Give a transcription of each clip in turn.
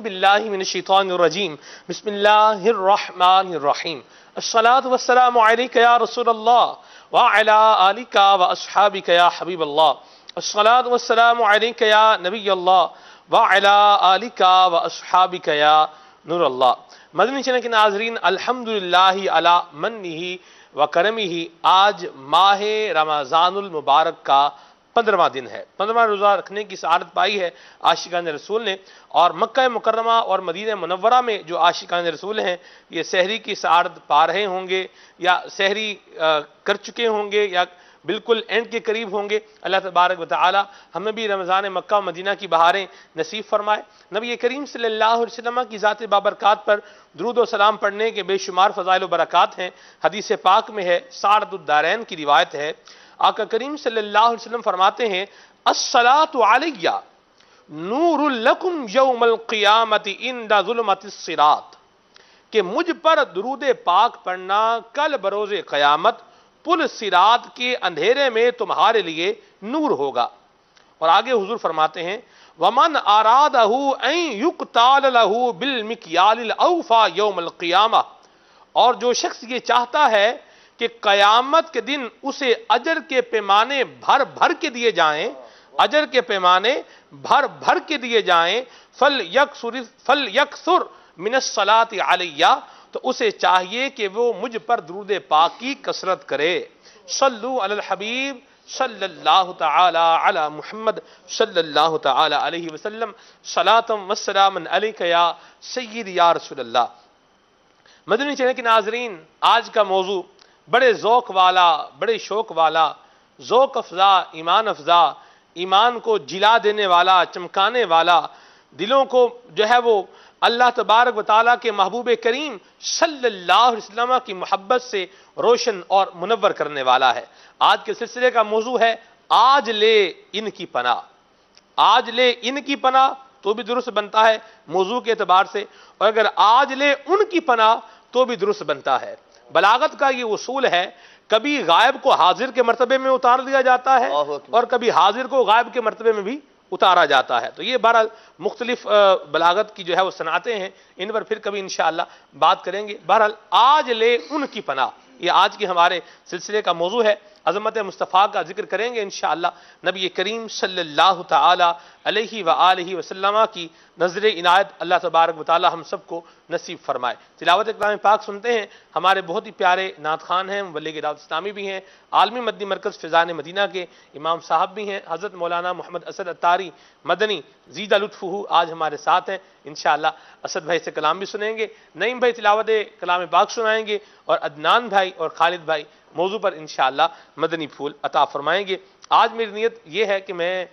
باللہ من الشیطان الرجیم بسم اللہ الرحمن الرحیم الصلاة والسلام علیک یا رسول اللہ وعلی آلک واصحابک یا حبیب اللہ الصلاة والسلام علیک یا نبی اللہ وعلی آلک واصحابک یا نور اللہ۔ مدنی چینل کے ناظرین، الحمدللہ علی منہ و کرمہ، آج ماہ رمضان المبارک کا 15واں دن ہے۔ 15واں روزہ رکھنے کی سعادت پائی ہے عاشقان رسول نے، اور مکہ مکرمہ اور مدینہ منورہ میں جو عاشقان رسول ہیں یہ سحری کی سعادت پا رہے ہوں گے، یا سحری کر چکے ہوں گے، یا بالکل اینڈ کے قریب ہوں گے۔ اللہ تبارک و تعالی ہمیں بھی رمضان مکہ و مدینہ کی بہاریں نصیب فرمائے۔ نبی کریم صلی اللہ علیہ وسلم کی ذات بابرکات پر درود و سلام پڑھنے کے بے شمار فضائل و برکات ہیں۔ حدیث پاک میں ہے، سعادت الدارین کی روایت ہے، آقا کریم صلی اللہ علیہ وسلم فرماتے ہیں، الصلاۃ علیہ نور لکم یوم القیامت عند ظلمت الصراط، کہ مجھ پر درود پاک پڑھنا کل بروز قیامت پل صراط کے اندھیرے میں تمہارے لیے نور ہوگا۔ اور آگے حضور فرماتے ہیں، وَمَنْ أَرَادَهُ أَن يُقْتَالَ لَهُ بِالْمِكْيَالِ الْأَوْفَى يَوْمَ الْقِيَامَةِ، اور جو شخص یہ چاہتا ہے کہ قیامت کے دن اسے اجر کے پیمانے بھر بھر کے دیے جائیں، اجر کے پیمانے بھر بھر کے دیے جائیں، فَلْيَكْثُرْ مِنَ الصَّلَاةِ عَلَيَّ، تو اسے چاہیے کہ وہ مجھ پر درود پاک کی کثرت کرے۔ صلو علی الحبیب صلی اللہ تعالی علی محمد صلی اللہ تعالی علیہ وسلم، صلاۃ و سلام علیک یا سید یا رسول اللہ۔ مدنی چینل کے ناظرین، آج کا موضوع بڑے ذوق والا، بڑے شوق والا، ذوق افزا، ایمان افزا، ایمان کو جلا دینے والا، چمکانے والا، دلوں کو جو ہے وہ اللہ تبارک و تعالیٰ کے محبوب کریم صلی اللہ علیہ وسلم کی محبت سے روشن اور منور کرنے والا ہے۔ آج کے سلسلے کا موضوع ہے، آج لے ان کی پناہ۔ آج لے ان کی پناہ تو بھی درست بنتا ہے موضوع کے اعتبار سے، اور اگر آج لے ان کی پناہ تو بھی درست بنتا ہے۔ بلاغت کا یہ اصول ہے، کبھی غائب کو حاضر کے مرتبے میں اتار دیا جاتا ہے، اور کبھی حاضر کو غائب کے مرتبے میں بھی اتارا جاتا ہے۔ تو یہ بہرحال مختلف بلاغت کی جو ہے وہ صنعتیں ہیں، ان پر پھر کبھی انشاءاللہ بات کریں گے۔ بہرحال آج لے ان کی پناہ، یہ آج کی ہمارے سلسلے کا موضوع ہے۔ عظمت مصطفیٰ کا ذکر کریں گے انشاءاللہ۔ نبی کریم صلی اللہ تعالی علیہ وآلہ وسلم کی نظر عنایت اللہ تبارک و تعالی ہم سب کو نصیب فرمائے۔ تلاوت کلام پاک سنتے ہیں، ہمارے بہت ہی پیارے نعت خوان ہیں، مبلغ دعوت اسلامی بھی ہیں، عالمی مدنی مرکز فیضان مدینہ کے امام صاحب بھی ہیں، حضرت مولانا محمد اسد اتاری مدنی زیدہ لطفہ آج ہمارے ساتھ ہیں۔ انشاءاللہ اسد بھائی سے کلام بھی سنیں گے، نعیم بھائی تلاوت کلام پاک سنائیں گے، اور عدنان بھائی اور خالد بھائی موضوع پر انشاءاللہ مدنی پھول عطا فرمائیں گے۔ آج میری نیت یہ ہے کہ میں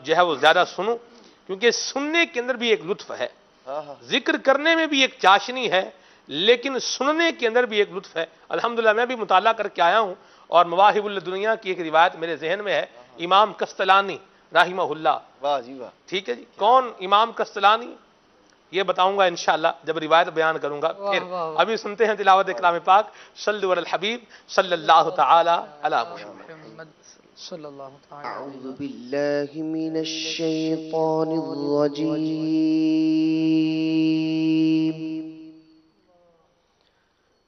جو ہے وہ زیادہ سنوں، کیونکہ سننے کے اندر بھی ایک لطف ہے، ذکر کرنے میں بھی ایک چاشنی ہے، لیکن سننے کے اندر بھی ایک لطف ہے۔ الحمدللہ میں بھی مطالعہ کر کے آیا ہوں، اور مواہب الدنیا کی ایک روایت میرے ذہن میں ہے، امام کستلانی رحمہ اللہ۔ ٹھیک ہے جی، کون امام کستلانی یہ بتاؤں گا انشاءاللہ جب روایت بیان کروں گا۔ پھر ابھی سنتے ہیں تلاوت کلام پاک، صلو علی الحبیب صلی اللہ تعالی علی محمد صلی اللہ تعالی اعوذ باللہ من الشیطان الرجیم،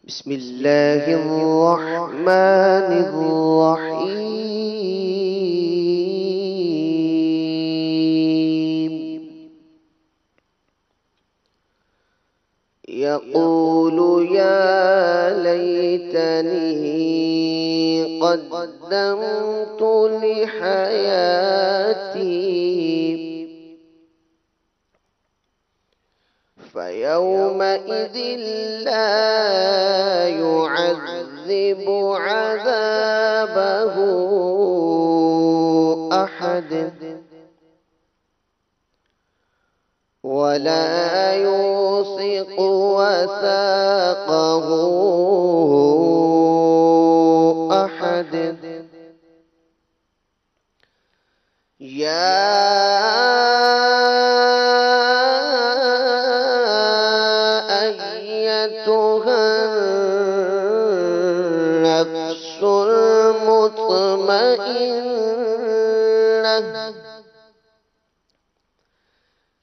بسم اللہ الرحمن الرحیم، يقول يا ليتني قدمت لحياتي، فيومئذ لا يعذب عذابه أحد، ولا يوثق وثاقه أحد، يا أيتها النفس المطمئنة،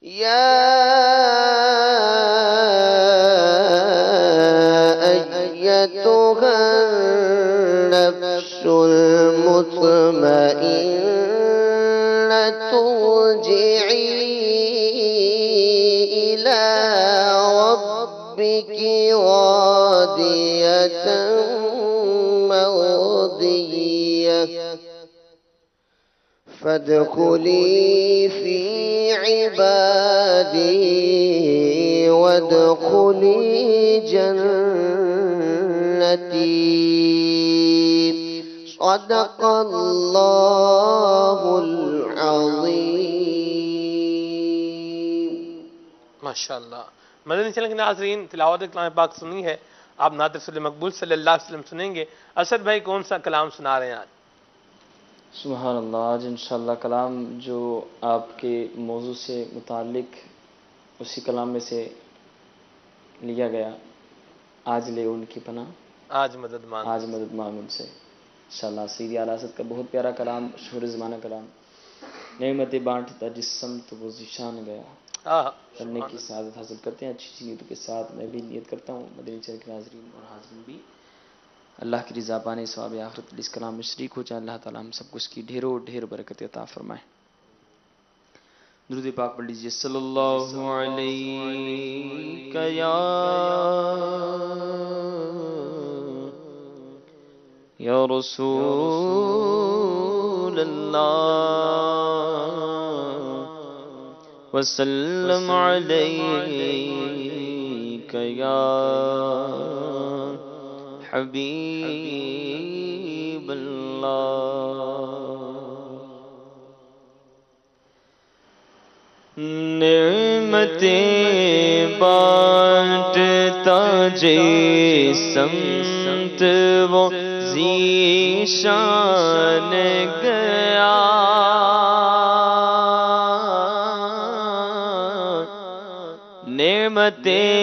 يا بك وادية مرضية فادخلي في عبادي وادخلي جنتي صدق الله العظيم. ماشاءاللہ. مدنی چینل کے ناظرین، تلاوت کلام پاک سنی ہے، آپ نعت رسول مقبول صلی اللہ علیہ وسلم سنیں گے. اسد بھائی کون سا کلام سنا رہے ہیں آج؟ سبحان اللہ. آج انشاءاللہ کلام جو آپ کے موضوع سے متعلق اسی کلام میں سے لیا گیا. آج لے ان کی پناہ، آج مدد مان. آج مدد مانگ ان سے. انشاءاللہ سیدی اعلیٰ حضرت کا بہت پیارا کلام، شہر زمانہ کلام. نعمت بانٹتا جسم تو وہ ذیشان گیا، پڑھنے کی سعادت حاصل کرتے ہیں. اچھی اچھی نیتوں کے ساتھ میں بھی نیت کرتا ہوں مدنی چینل کے ناظرین اور حاضرین بھی اللہ کی رضا پانے، ثواب آخرت اس کلام میں شریک ہو جائیں. اللہ تعالیٰ ہم سب کو اس کی ڈھیروں ڈھیر برکت عطا فرمائے. درود پاک پڑھ لیجیے. صلی اللہ علیہ یا رسول اللہ وسلم علیک یا حبیب اللہ. نعمتیں بانٹتا جسمت وہ ذیشان گیا، نعمتیں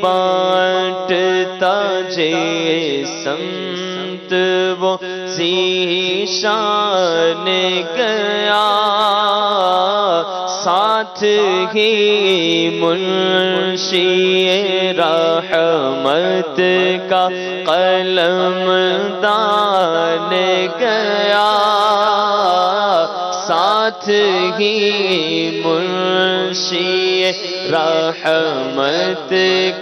بانٹتا جسمت وہ ذیشان گیا، ساتھ ہی منشی رحمت کا قلم دان گیا، ساتھ ہی منشی رحمت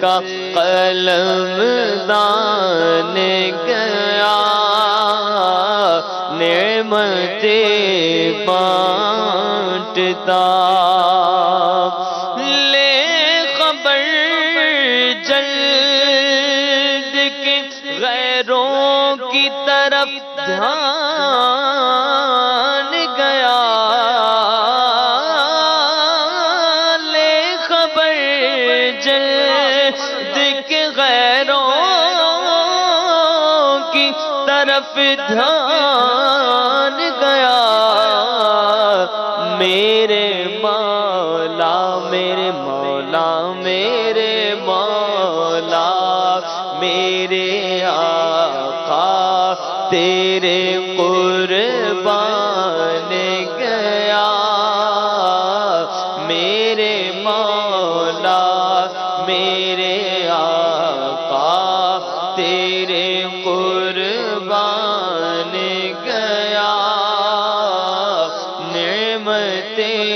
کا قلم دان گیا، نعمتیں بانٹتا لے خبر جلد کے غیروں کی طرف دھیان گیا، لے خبر جلد کے غیروں کی طرف دھیان گیا، میرے مولا میرے مولا میرے مولا میرے آقا تیرے قربان گیا، میرے مولا میرے آقا تیرے قربان گیا، نعمتیں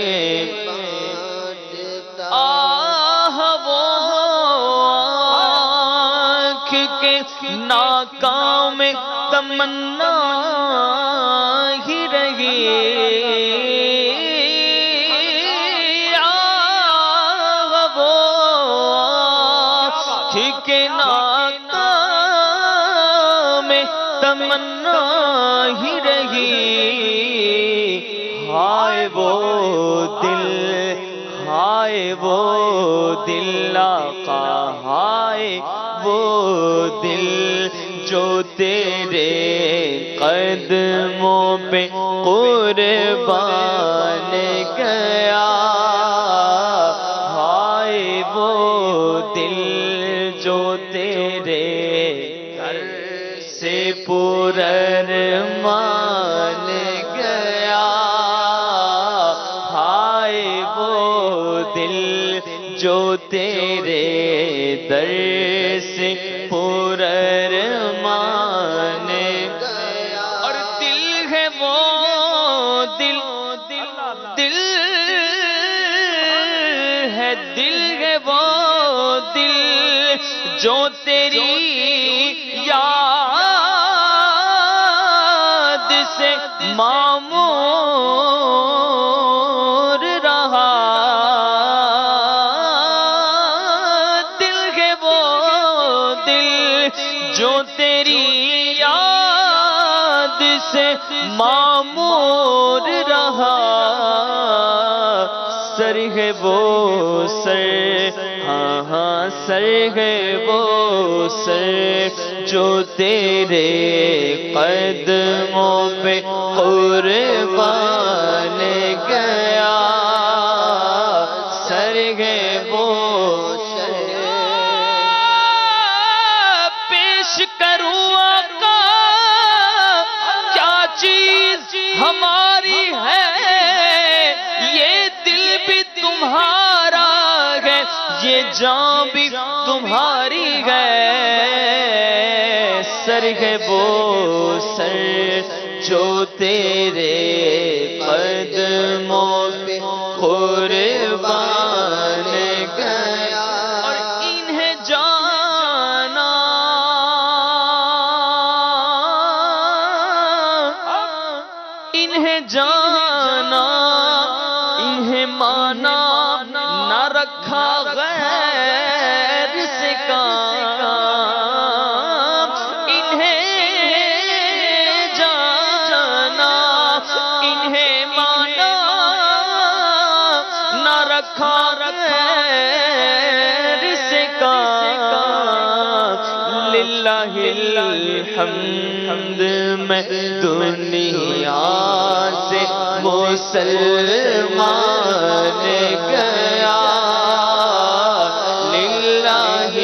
آہ وہ آنکھ کے ناکام تمنا ہی رہی، آہ وہ آنکھ کے ناکام تمنا ہی رہی، ہائے وہ دل ہائے وہ دل آقا ہائے وہ دل جو تیرے قدموں پہ قربان گیا، ہائے وہ دل جو تیرے گھر سے پرارمان گیا، ہائے وہ دل جو تیرے در سے پرارمان گیا، اور دل ہے وہ دل دل ہے دل ہے وہ دل جو تیری یاد سے معمور رہا، دل ہے وہ دل جو تیری یاد سے معمور رہا، سر ہے وہ سر، ہاں ہاں سر ہے وہ سر جو تیرے قدموں پہ قربان گیا، سر ہے وہ سر۔ پیش کروں آقا کیا چیز ہماری ہے، یہ دل بھی تمہارا ہے، یہ جان بھی تمہاری ہے، سر ہے وہ سر جو تیرے قدموں پہ قربان گیا، اور انہیں جانا انہیں جانا انہیں مانا، نہ رکھا غیر سے کام، انہیں جانا انہیں مانا، نہ رکھا غیر سے کام، للہ الحمد میں دنیا سے مسلمان گیا، للہ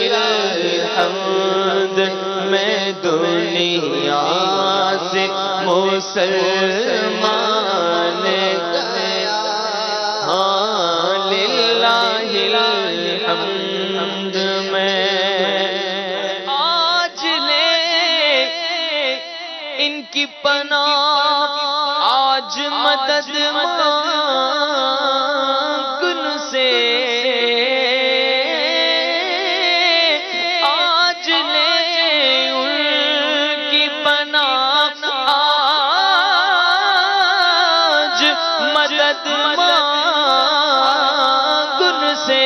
الحمد میں دنیا سے مسلمان گیا، ہاں للہ الحمد میں آج لے ان کی پناہ، آج مدد مانگن سے، آج لے ان کی پناہ، آج مدد مانگن سے،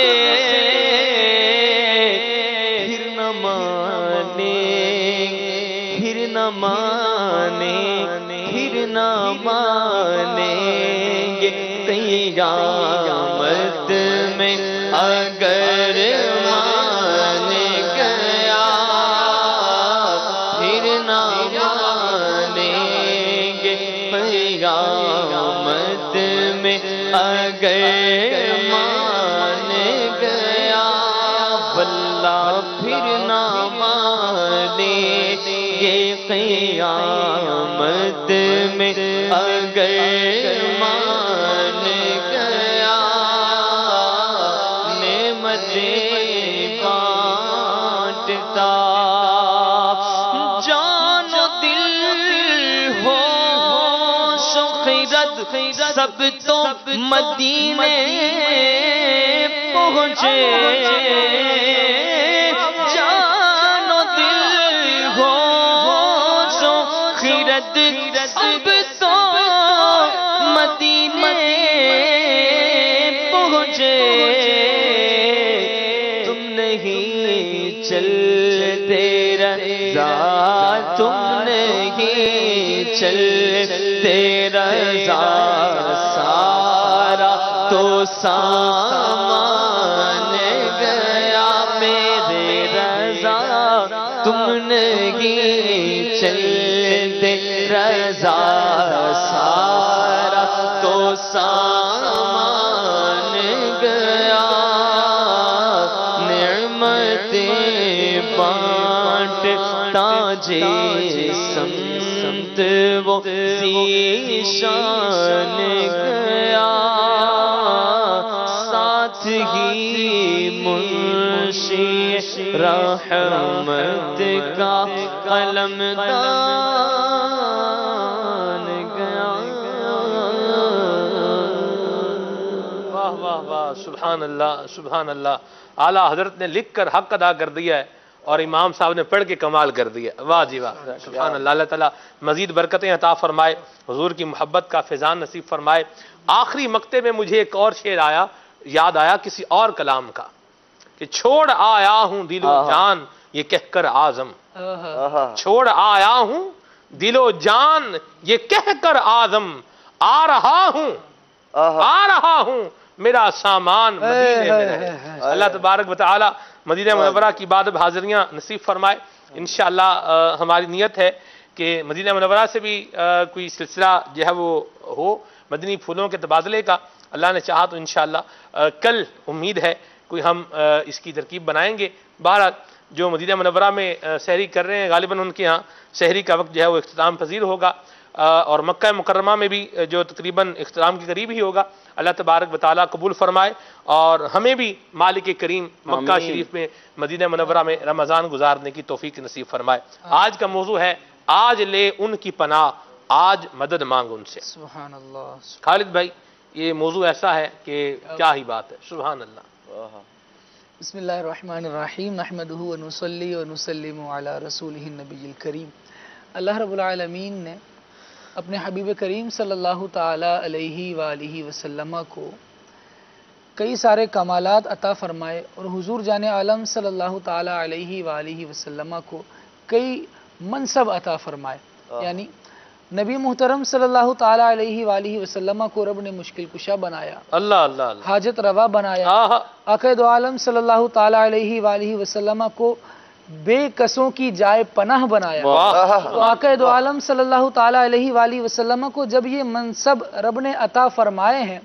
پھر نہ مانیں پھر نہ مانیں پھر نہ مانیں گے قیامت میں اگر مان گیا، پھر نہ مانیں گے قیامت میں اگر مان گیا، واللہ پھر نہ مانیں گے قیامت میں اگر مان گیا، نعمتیں بانٹتا جان و دل ہوش و خرد سب تو مدینے پہنچے، جان و دل ہوش و خرد سب تو مدینے پہنچے، تم نہیں چلتے رضا، تم نہیں چلتے رضا، سارا تو سامان گیا میرے رضا، تم نہیں چلتے رضا، سارا تو سامان گیا، نعمتیں بانٹتا سمت وہ ذیشان گیا، ساتھ ہی منشی رحمت کا قلمدان گیا۔ واہ واہ واہ، سبحان اللہ سبحان اللہ۔ اعلیٰ حضرت نے لکھ کر حق ادا کر دیا ہے، اور امام صاحب نے پڑھ کے کمال کر دیا. واہ جی واہ, سبحان اللہ. اللہ تعالیٰ مزید برکتیں عطا فرمائے, حضور کی محبت کا فیضان نصیب فرمائے. آخری مقطع میں مجھے ایک اور شعر یاد آیا کسی اور کلام کا, کہ چھوڑ آیا ہوں دل و جان یہ کہہ کر آزم, چھوڑ آیا ہوں دل و جان یہ کہہ کر آزم, آ رہا ہوں میرا سامان مدینے میں رہے. اللہ تبارک و تعالی مدینہ منورہ کی بعد حاضریاں نصیب فرمائے. انشاءاللہ ہماری نیت ہے کہ مدینہ منورہ سے بھی کوئی سلسلہ جو ہے وہ ہو مدنی پھولوں کے تبادلے کا. اللہ نے چاہا تو انشاءاللہ کل امید ہے کوئی ہم اس کی ترکیب بنائیں گے. بہرحال جو مدینہ منورہ میں سحری کر رہے ہیں غالباً ان کے ہاں سحری کا وقت جو ہے وہ اختتام پذیر ہوگا, اور مکہ مکرمہ میں بھی جو تقریباً اختتام کے قریب ہی ہوگا. اللہ تبارک و تعالیٰ قبول فرمائے اور ہمیں بھی مالک کریم مکہ شریف میں مدینہ منورہ میں رمضان گزارنے کی توفیق نصیب فرمائے. آج کا موضوع ہے آج لے ان کی پناہ, آج مدد مانگ ان سے. سبحان اللہ. خالد بھائی یہ موضوع ایسا ہے کہ کیا ہی بات ہے. سبحان اللہ. بسم اللہ الرحمن الرحیم. نحمدہ و نصلی و نسلم علی رسولہ النبی الکریم. اللہ رب العالمین نے اپنے حبیب کریم صلی اللہ تعالی علیہ وآلہ وسلم کو کئی سارے کمالات عطا فرمائے, اور حضور جان عالم صلی اللہ تعالی علیہ وآلہ وسلم کو کئی منصب عطا فرمائے. یعنی نبی محترم صلی اللہ تعالی علیہ وآلہ وسلم کو رب نے مشکل کشا بنایا, اللہ اللہ اللہ, حاجت روا بنایا. آقا دو عالم صلی اللہ تعالی علیہ وآلہ وسلم کو بے کسوں کی جائے پناہ بنایا. تو آقا دو عالم صلی اللہ تعالی علیہ وآلہ وسلم کو جب یہ منصب رب نے عطا فرمائے ہیں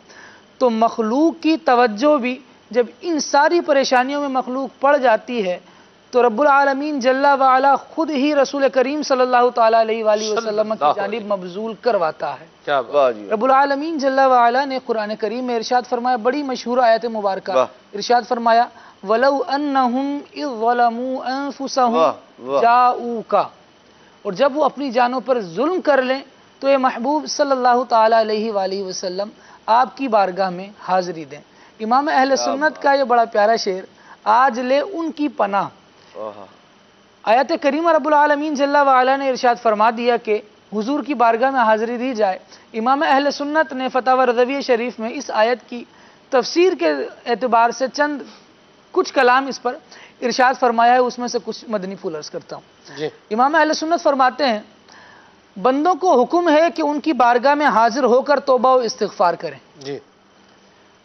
تو مخلوق کی توجہ بھی جب ان ساری پریشانیوں میں مخلوق پڑ جاتی ہے تو رب العالمین جل وعلا خود ہی رسول کریم صلی اللہ تعالی علیہ وآلہ وسلم کی جانب مبذول کرواتا ہے. رب العالمین جل وعلا نے قرآن کریم میں ارشاد فرمایا, بڑی مشہور آیت مبارکہ, ارشاد فرمایا وَلَوْ أَنَّهُمْ إِذْ ظَلَمُوا أَنفُسَهُمْ جَاءُوكَ, اور جب وہ اپنی جانوں پر ظلم کر لیں تو اے محبوب صلی اللہ تعالی علیہ وآلہ وسلم آپ کی بارگاہ میں حاضری دیں. امام اہل سنت کا یہ بڑا پیارا شعر, آج لے ان کی پناہ. آیت کریمہ رب العالمین جل وعلا نے ارشاد فرما دیا کہ حضور کی بارگاہ میں حاضری دی جائے. امام اہل سنت نے فتاوی رضویہ شریف میں اس آیت کی تفسیر کے اعتبار سے چند کچھ کلام اس پر ارشاد فرمایا ہے, اس میں سے کچھ مدنی پھول عرض کرتا ہوں. امام اہل سنت فرماتے ہیں بندوں کو حکم ہے کہ ان کی بارگاہ میں حاضر ہو کر توبہ و استغفار کریں.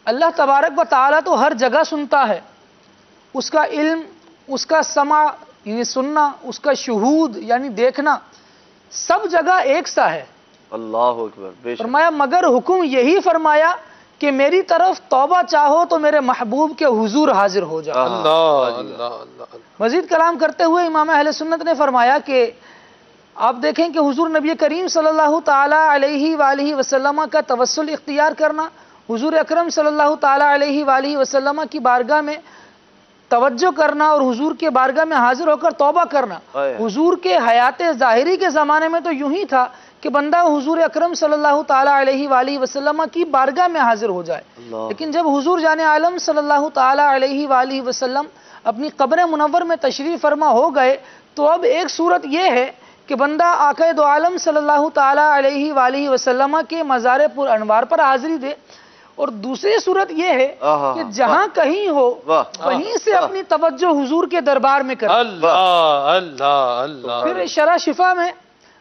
اللہ تبارک و تعالیٰ تو ہر جگہ سنتا ہے, اس کا علم, اس کا سمع یعنی سننا, اس کا شہود یعنی دیکھنا سب جگہ ایک سا ہے. اللہ اکبر. فرمایا مگر حکم یہی فرمایا کہ میری طرف توبہ چاہو تو میرے محبوب کے حضور حاضر ہو جاؤ. اللہ اللہ اللہ. مزید کلام کرتے ہوئے امام اہل سنت نے فرمایا کہ آپ دیکھیں کہ حضور نبی کریم صلی اللہ تعالی علیہ وآلہ وسلم کا توسل اختیار کرنا, حضور اکرم صلی اللہ تعالی علیہ وآلہ وسلم کی بارگاہ میں توجہ کرنا اور حضور کے بارگاہ میں حاضر ہو کر توبہ کرنا. حضور کے حیات ظاہری کے زمانے میں تو یوں ہی تھا کہ بندہ حضور اکرم صلی اللہ تعالی علیہ وآلہ وسلم کی بارگاہ میں حاضر ہو جائے, لیکن جب حضور جان عالم صلی اللہ تعالی علیہ وآلہ وسلم اپنی قبر منور میں تشریف فرما ہو گئے تو اب ایک صورت یہ ہے کہ بندہ آقا دو عالم صلی اللہ تعالی علیہ وآلہ وسلم کے مزار پر انوار پر حاضری دے, اور دوسری صورت یہ ہے کہ جہاں کہیں ہو وہیں سے اپنی توجہ حضور کے دربار میں کرے. اللہ اللہ اللہ. پھر شرح شفا میں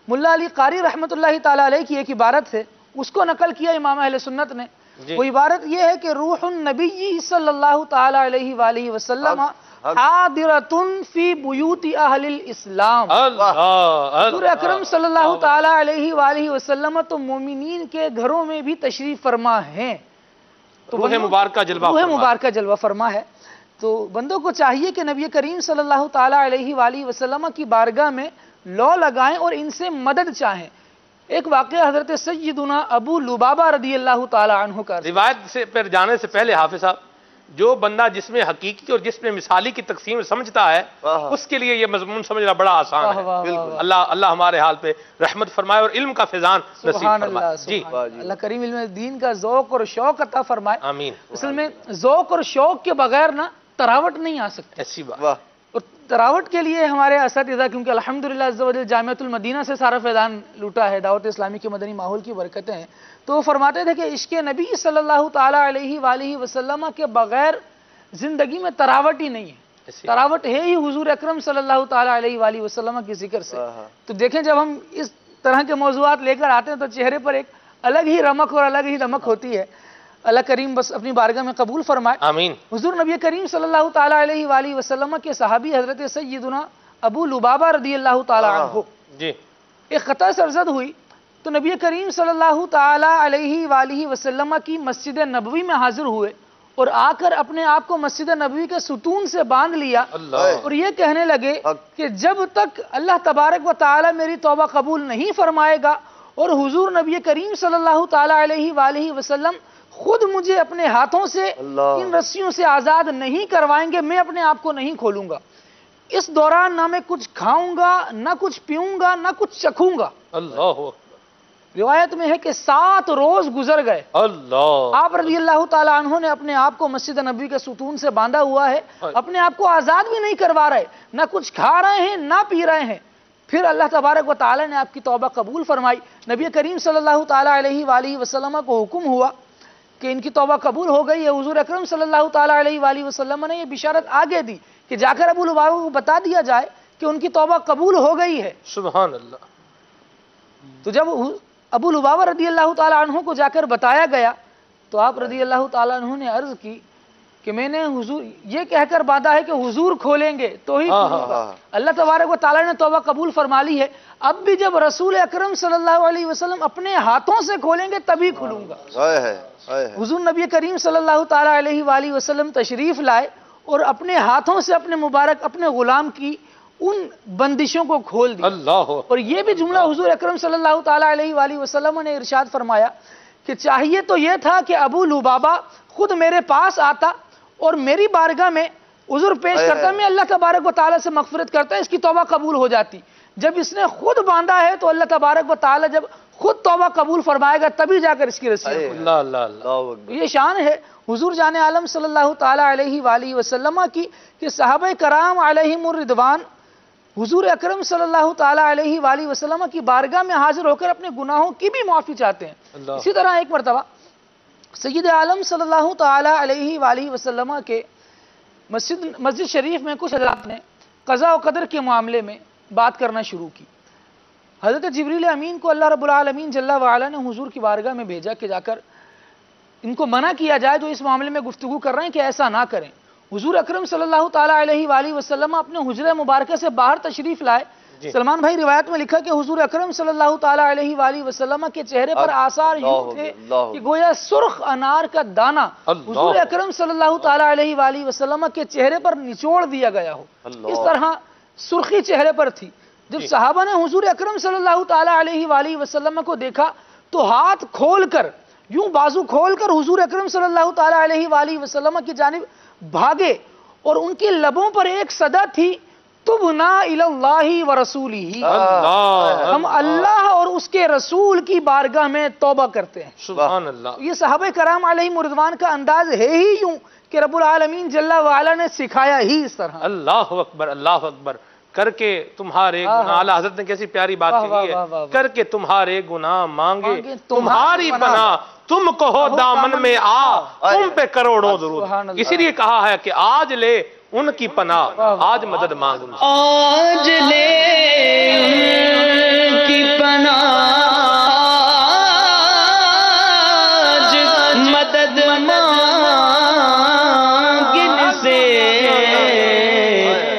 ملا علی قاری رحمت اللہ تعالی علیہ کی ایک عبارت ہے, اس کو نقل کیا امام اہل سنت نے. وہ عبارت یہ ہے کہ روح النبی صلی اللہ تعالی علیہ وآلہ وسلم حاضرۃ فی بیوت اہل الاسلام. حضور اکرم صلی اللہ تعالی علیہ وآلہ وسلم تو مومنین کے گھروں میں بھی تشریف فرما ہیں. تو روح مبارکہ جلوہ روح مبارکہ جلوہ فرما ہے. تو بندوں کو چاہیے کہ نبی کریم صلی اللہ تعالی علیہ وآلہ وسلم کی بارگاہ میں لو لگائیں اور ان سے مدد چاہیں. ایک واقعہ حضرت سیدنا ابو لبابہ رضی اللہ تعالی عنہ کا. روایت سے پر جانے سے پہلے حافظ صاحب, جو بندہ جس میں حقیقی اور جس میں مثالی کی تقسیم سمجھتا ہے اس کے لیے یہ مضمون سمجھنا بڑا آسان ہے. اللہ ہمارے حال پہ رحمت فرمائے اور علم کا فیضان نصیب فرمائے. جی اللہ کریم علم دین کا ذوق اور شوق عطا فرمائے. آمین. اصل میں ذوق اور شوق کے بغیر نا تراوٹ نہیں آ سکتی. ایسی بات. اور تراوٹ کے لیے ہمارے اساتذہ، کیونکہ الحمدللہ عز و جل جامعۃ المدینہ سے سارا فیضان لوٹا ہے، دعوت اسلامی کے مدنی ماحول کی برکتیں ہیں، تو وہ فرماتے تھے کہ عشق نبی صلی اللہ تعالیٰ علیہ وآلہ وسلم کے بغیر زندگی میں تراوٹ ہی نہیں ہے، تراوٹ ہے ہی حضور اکرم صلی اللہ تعالیٰ علیہ وآلہ وسلم کی ذکر سے۔ تو دیکھیں جب ہم اس طرح کے موضوعات لے کر آتے ہیں تو چہرے پر ایک الگ ہی رمق اور الگ ہی دمک ہوتی ہے۔ اللہ کریم بس اپنی بارگاہ میں قبول فرمائے، آمین۔ حضور نبی کریم صلی اللہ تعالیٰ علیہ وآلہ وسلم کے صحابی حضرت سیدنا ابو لبابہ رضی اللہ تعالیٰ عنہ جی ایک قطع سرزد ہوئی تو نبی کریم صلی اللہ تعالیٰ علیہ وآلہ وسلم کی مسجد نبوی میں حاضر ہوئے اور آ کر اپنے آپ کو مسجد نبوی کے ستون سے باندھ لیا اور یہ کہنے لگے کہ جب تک اللہ تبارک و تعالیٰ میری توبہ قبول نہیں فرمائے گا اور حضور نبی کریم صلی اللہ تعالیٰ علیہ وآلہ وسلم خود مجھے اپنے ہاتھوں سے ان رسیوں سے آزاد نہیں کروائیں گے، میں اپنے آپ کو نہیں کھولوں گا۔ اس دوران نہ میں کچھ کھاؤں گا، نہ کچھ پیوں گا، نہ کچھ چکھوں گا۔ اللہ اکبر۔ روایت میں ہے کہ 7 روز گزر گئے، اللہ آپ رضی اللہ تعالیٰ عنہ نے اپنے آپ کو مسجد نبوی کے ستون سے باندھا ہوا ہے، اپنے آپ کو آزاد بھی نہیں کروا رہے، نہ کچھ کھا رہے ہیں نہ پی رہے ہیں۔ پھر اللہ تبارک و تعالیٰ نے آپ کی توبہ قبول فرمائی۔ نبی کریم صلی اللہ تعالیٰ علیہ وآلہ وسلم کو حکم ہوا کہ ان کی توبہ قبول ہو گئی ہے۔ حضور اکرم صلی اللہ تعالیٰ علیہ وآلہ وسلم نے یہ بشارت آگے دی کہ جا کر ابو لبابہ کو بتا دیا جائے کہ ان کی توبہ قبول ہو گئی ہے۔ سبحان اللہ۔ تو جب ابو لبابہ رضی اللہ تعالیٰ عنہ کو جا کر بتایا گیا تو آپ رضی اللہ تعالیٰ عنہ نے عرض کی کہ میں نے حضور یہ کہہ کر باندھا ہے کہ حضور کھولیں گے تو ہی کھولوں گا۔ اللہ تبارک و تعالیٰ نے توبہ قبول فرما لی ہے، اب بھی جب رسول اکرم صلی اللہ علیہ وسلم اپنے ہاتھوں سے کھولیں گے تبھی کھولوں گا۔ حضور نبی کریم صلی اللہ تعالیٰ علیہ وآلہ وسلم تشریف لائے اور اپنے ہاتھوں سے اپنے مبارک اپنے غلام کی ان بندشوں کو کھول دیا۔ اللہ اور یہ بھی جملہ حضور اکرم صلی اللہ تعالیٰ علیہ وآلہ وسلم نے ارشاد فرمایا کہ چاہیے تو یہ تھا کہ ابو لبابہ خود میرے پاس آتا اور میری بارگاہ میں عذر پیش کرتا، میں اللہ تبارک و تعالیٰ سے مغفرت کرتا، اس کی توبہ قبول ہو جاتی۔ جب اس نے خود باندھا ہے تو اللہ تبارک و تعالیٰ جب خود توبہ قبول فرمائے گا تبھی جا کر اس کی رسی کھولے گا۔ اللہ اللہ۔ یہ شان ہے حضور جان عالم صلی اللہ تعالیٰ علیہ وآلہ وسلم کی کہ صحابہ کرام علیہم الرضوان حضور اکرم صلی اللہ تعالیٰ علیہ وآلہ وسلم کی بارگاہ میں حاضر ہو کر اپنے گناہوں کی بھی معافی چاہتے ہیں۔ اسی طرح ایک مرتبہ سید عالم صلی اللہ تعالیٰ علیہ وآلہ وسلم کے مسجد شریف میں کچھ حضرات نے قضاء و قدر کے معاملے میں بات کرنا شروع کی۔ حضرت جبریل امین کو اللہ رب العالمین جل وعلا نے حضور کی بارگاہ میں بھیجا کہ جا کر ان کو منع کیا جائے جو اس معاملے میں گفتگو کر رہے ہیں کہ ایسا نہ کریں۔ حضور اکرم صلی اللہ تعالیٰ علیہ وآلہ وسلم اپنے حجرہ مبارکہ سے باہر تشریف لائے۔ سلمان بھائی روایت میں لکھا کہ حضور اکرم صلی اللہ تعالیٰ علیہ وآلہ وسلم کے چہرے پر آثار یوں تھے کہ گویا سرخ انار کا دانہ حضور اکرم صلی اللہ تعالیٰ علیہ وآلہ وسلم کے چہرے پر نچوڑ دیا گیا ہو، اس طرح سرخی چہرے پر تھی۔ جب صحابہ نے حضور اکرم صلی اللہ تعالیٰ علیہ وآلہ وسلم کو دیکھا تو ہاتھ کھول کر یوں بازو کھول کر حضور اکرم صلی اللہ تعالیٰ علیہ وآلہ وسلم کی جانب بھاگے اور ان کے لبوں پر ایک صدا تھی، تبنا الی اللہ و رسولہ، ہم اللہ اور اس کے رسول کی بارگاہ میں توبہ کرتے ہیں۔ سبحان اللہ۔ یہ صحابہ کرام علیہم الرضوان کا انداز ہے ہی یوں کہ رب العالمین جل وعلا نے سکھایا ہی اس طرح۔ اللہ اکبر، اللہ اکبر۔ کر کے تمہارے گناہ، اعلیٰ حضرت نے کیسی پیاری بات کہی ہے، کر کے تمہارے گناہ مانگے تمہاری پناہ، تم کہو دامن میں آ تم پہ کروڑوں درود۔ اسی لیے کہا ہے کہ آج لے ان کی پناہ، آج مدد مانگ، آج لے ان کی پناہ، آج مدد مانگ ان سے،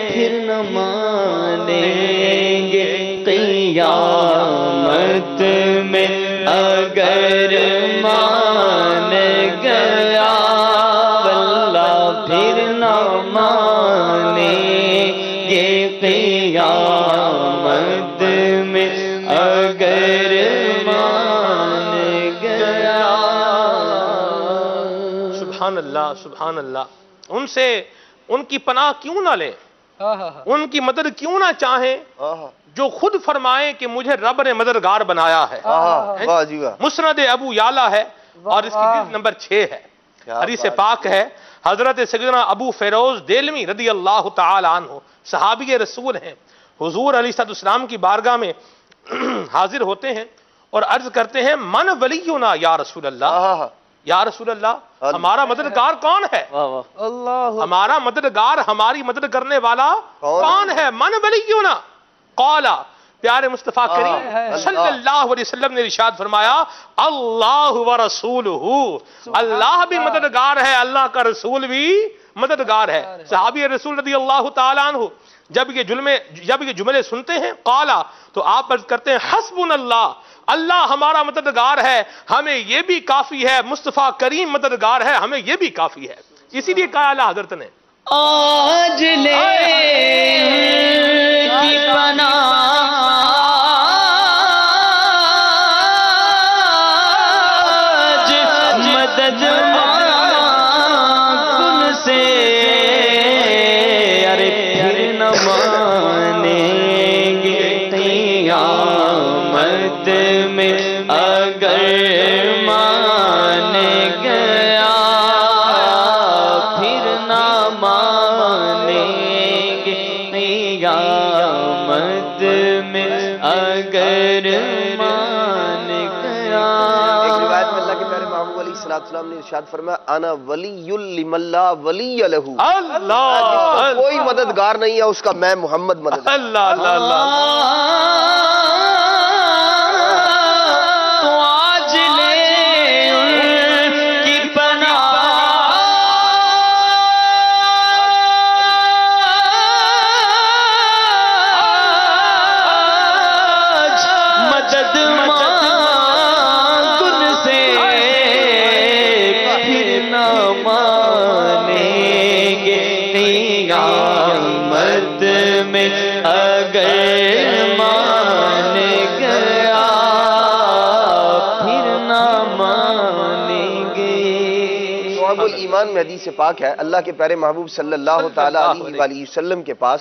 پھر نہ مانیں گے قیامت میں اگر مان گیا واللہ، پھر نہ مانیں گے قیامت میں اگر مان گیا۔ سبحان اللہ سبحان اللہ۔ ان سے ان کی پناہ کیوں نہ لیں، ان کی مدد کیوں نہ چاہیں، جو خود فرمائیں کہ مجھے رب نے مددگار بنایا ہے۔ مسند ابو یعلا ہے اور اس کی جلد نمبر 6 ہے۔ حدیث پاک ہے حضرت سیدنا ابو فیروز دیلمی رضی اللہ تعالی عنہ صحابی رسول ہیں، حضور علیہ السلام کی بارگاہ میں حاضر ہوتے ہیں اور عرض کرتے ہیں من ولینا یا رسول اللہ، یا رسول اللہ ہمارا مددگار کون ہے؟ اللہ ہمارا مددگار، ہماری مدد کرنے والا کون ہے؟ من ولینا قال، پیارے مصطفیٰ کریم صلی اللہ علیہ وسلم نے ارشاد فرمایا اللہ ورسولہ، اللہ بھی مددگار ہے، اللہ کا رسول بھی مددگار ہے۔ صحابی رسول رضی اللہ تعالیٰ عنہ جب یہ جملے سنتے ہیں قالا، تو آپ عرض کرتے ہیں حسبنا اللہ، اللہ ہمارا مددگار ہے، ہمیں یہ بھی کافی ہے، مصطفیٰ کریم مددگار ہے، ہمیں یہ بھی کافی ہے۔ اسی لیے کہا اعلیٰ حضرت نے آج لے کی پناہ مدد کن سے، ارے پھر نہ مانیں گے قیامت میں اگر مان گیا، پھر نہ مانیں گے قیامت میں اگر مان گیا۔ ایک روایت میں اللہ کے پیارے محبوب علیہ السلام نے ارشاد فرمایا انا ولی لمن لا ولی لہ، اللہ کوئی مددگار نہیں ہے اس کا، میں محمد مددگار۔ اللہ اللہ اللہ تو آج لے کی پناہ مدد مانگ ان سے، پھر نہ مانیں گے قیامت میں اگر مان گیا، پھر نہ مانیں گے۔ شعب الایمان میں حدیث پاک ہے، اللہ کے پیارے محبوب صلی اللہ تعالیٰ علیہ وآلہ وسلم کے پاس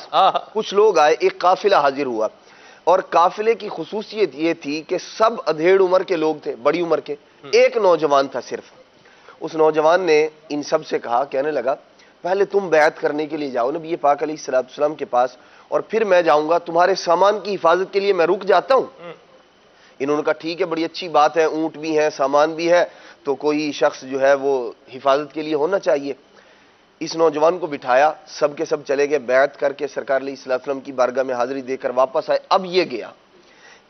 کچھ لوگ آئے، ایک قافلہ حاضر ہوا، اور قافلے کی خصوصیت یہ تھی کہ سب ادھیڑ عمر کے لوگ تھے، بڑی عمر کے، ایک نوجوان تھا صرف۔ اس نوجوان نے ان سب سے کہا، کہنے لگا پہلے تم بیعت کرنے کے لیے جاؤ نبی پاک علیہ السلام کے پاس، اور پھر میں جاؤں گا، تمہارے سامان کی حفاظت کے لیے میں رک جاتا ہوں۔ انہوں نے کہا ٹھیک ہے، بڑی اچھی بات ہے، اونٹ بھی ہیں، سامان بھی ہے، تو کوئی شخص جو ہے وہ حفاظت کے لیے ہونا چاہیے۔ اس نوجوان کو بٹھایا، سب کے سب چلے گئے، بیعت کر کے سرکار علیہ السلام کی بارگاہ میں حاضری دے کر واپس آئے۔ اب یہ گیا،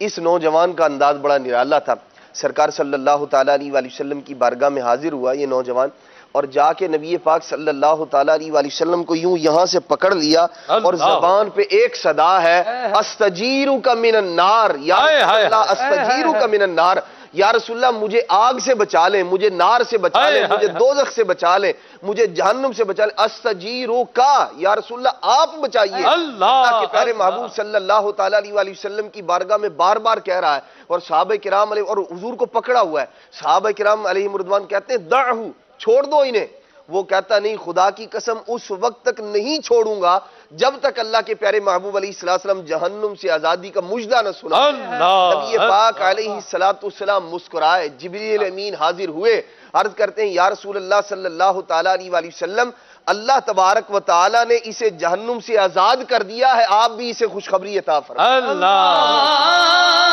اس نوجوان کا انداز بڑا نرالا تھا۔ سرکار صلی اللہ تعالیٰ علیہ وآلہ وسلم کی بارگاہ میں حاضر ہوا یہ نوجوان، اور جا کے نبی پاک صلی اللہ تعالیٰ علیہ وآلہ وسلم کو یوں یہاں سے پکڑ لیا، اور زبان پہ ایک صدا ہے استجیرک من النار، یا رسول اللہ استجیرک من النار، یا رسول اللہ مجھے آگ سے بچا لیں، مجھے نار سے بچا لیں، مجھے دوزخ سے بچا لیں، مجھے جہنم سے بچا لیں، استجیرکا، یا رسول اللہ آپ بچائیے۔ اللہ کے پیارے محبوب صلی اللہ تعالیٰ علیہ وآلہ وسلم کی بارگاہ میں بار بار کہہ رہا ہے، اور صحابہ کرام علیہ، اور حضور کو پکڑا ہوا ہے، صحابہ کرام علیہ رضوان کہتے ہیں دعہو، چھوڑ دو انہیں۔ وہ کہتا نہیں خدا کی قسم اس وقت تک نہیں چھوڑوں گا جب تک اللہ کے پیارے محبوب علیہ السلام جہنم سے آزادی کا مژدہ نہ سنا۔ نبی پاک علیہ السلام مسکرائے، جبریل امین حاضر ہوئے، عرض کرتے ہیں یا رسول اللہ صلی اللہ تعالیٰ علیہ وآلہ وسلم، اللہ تبارک و تعالیٰ نے اسے جہنم سے آزاد کر دیا ہے، آپ بھی اسے خوشخبری عطا فرمائیں۔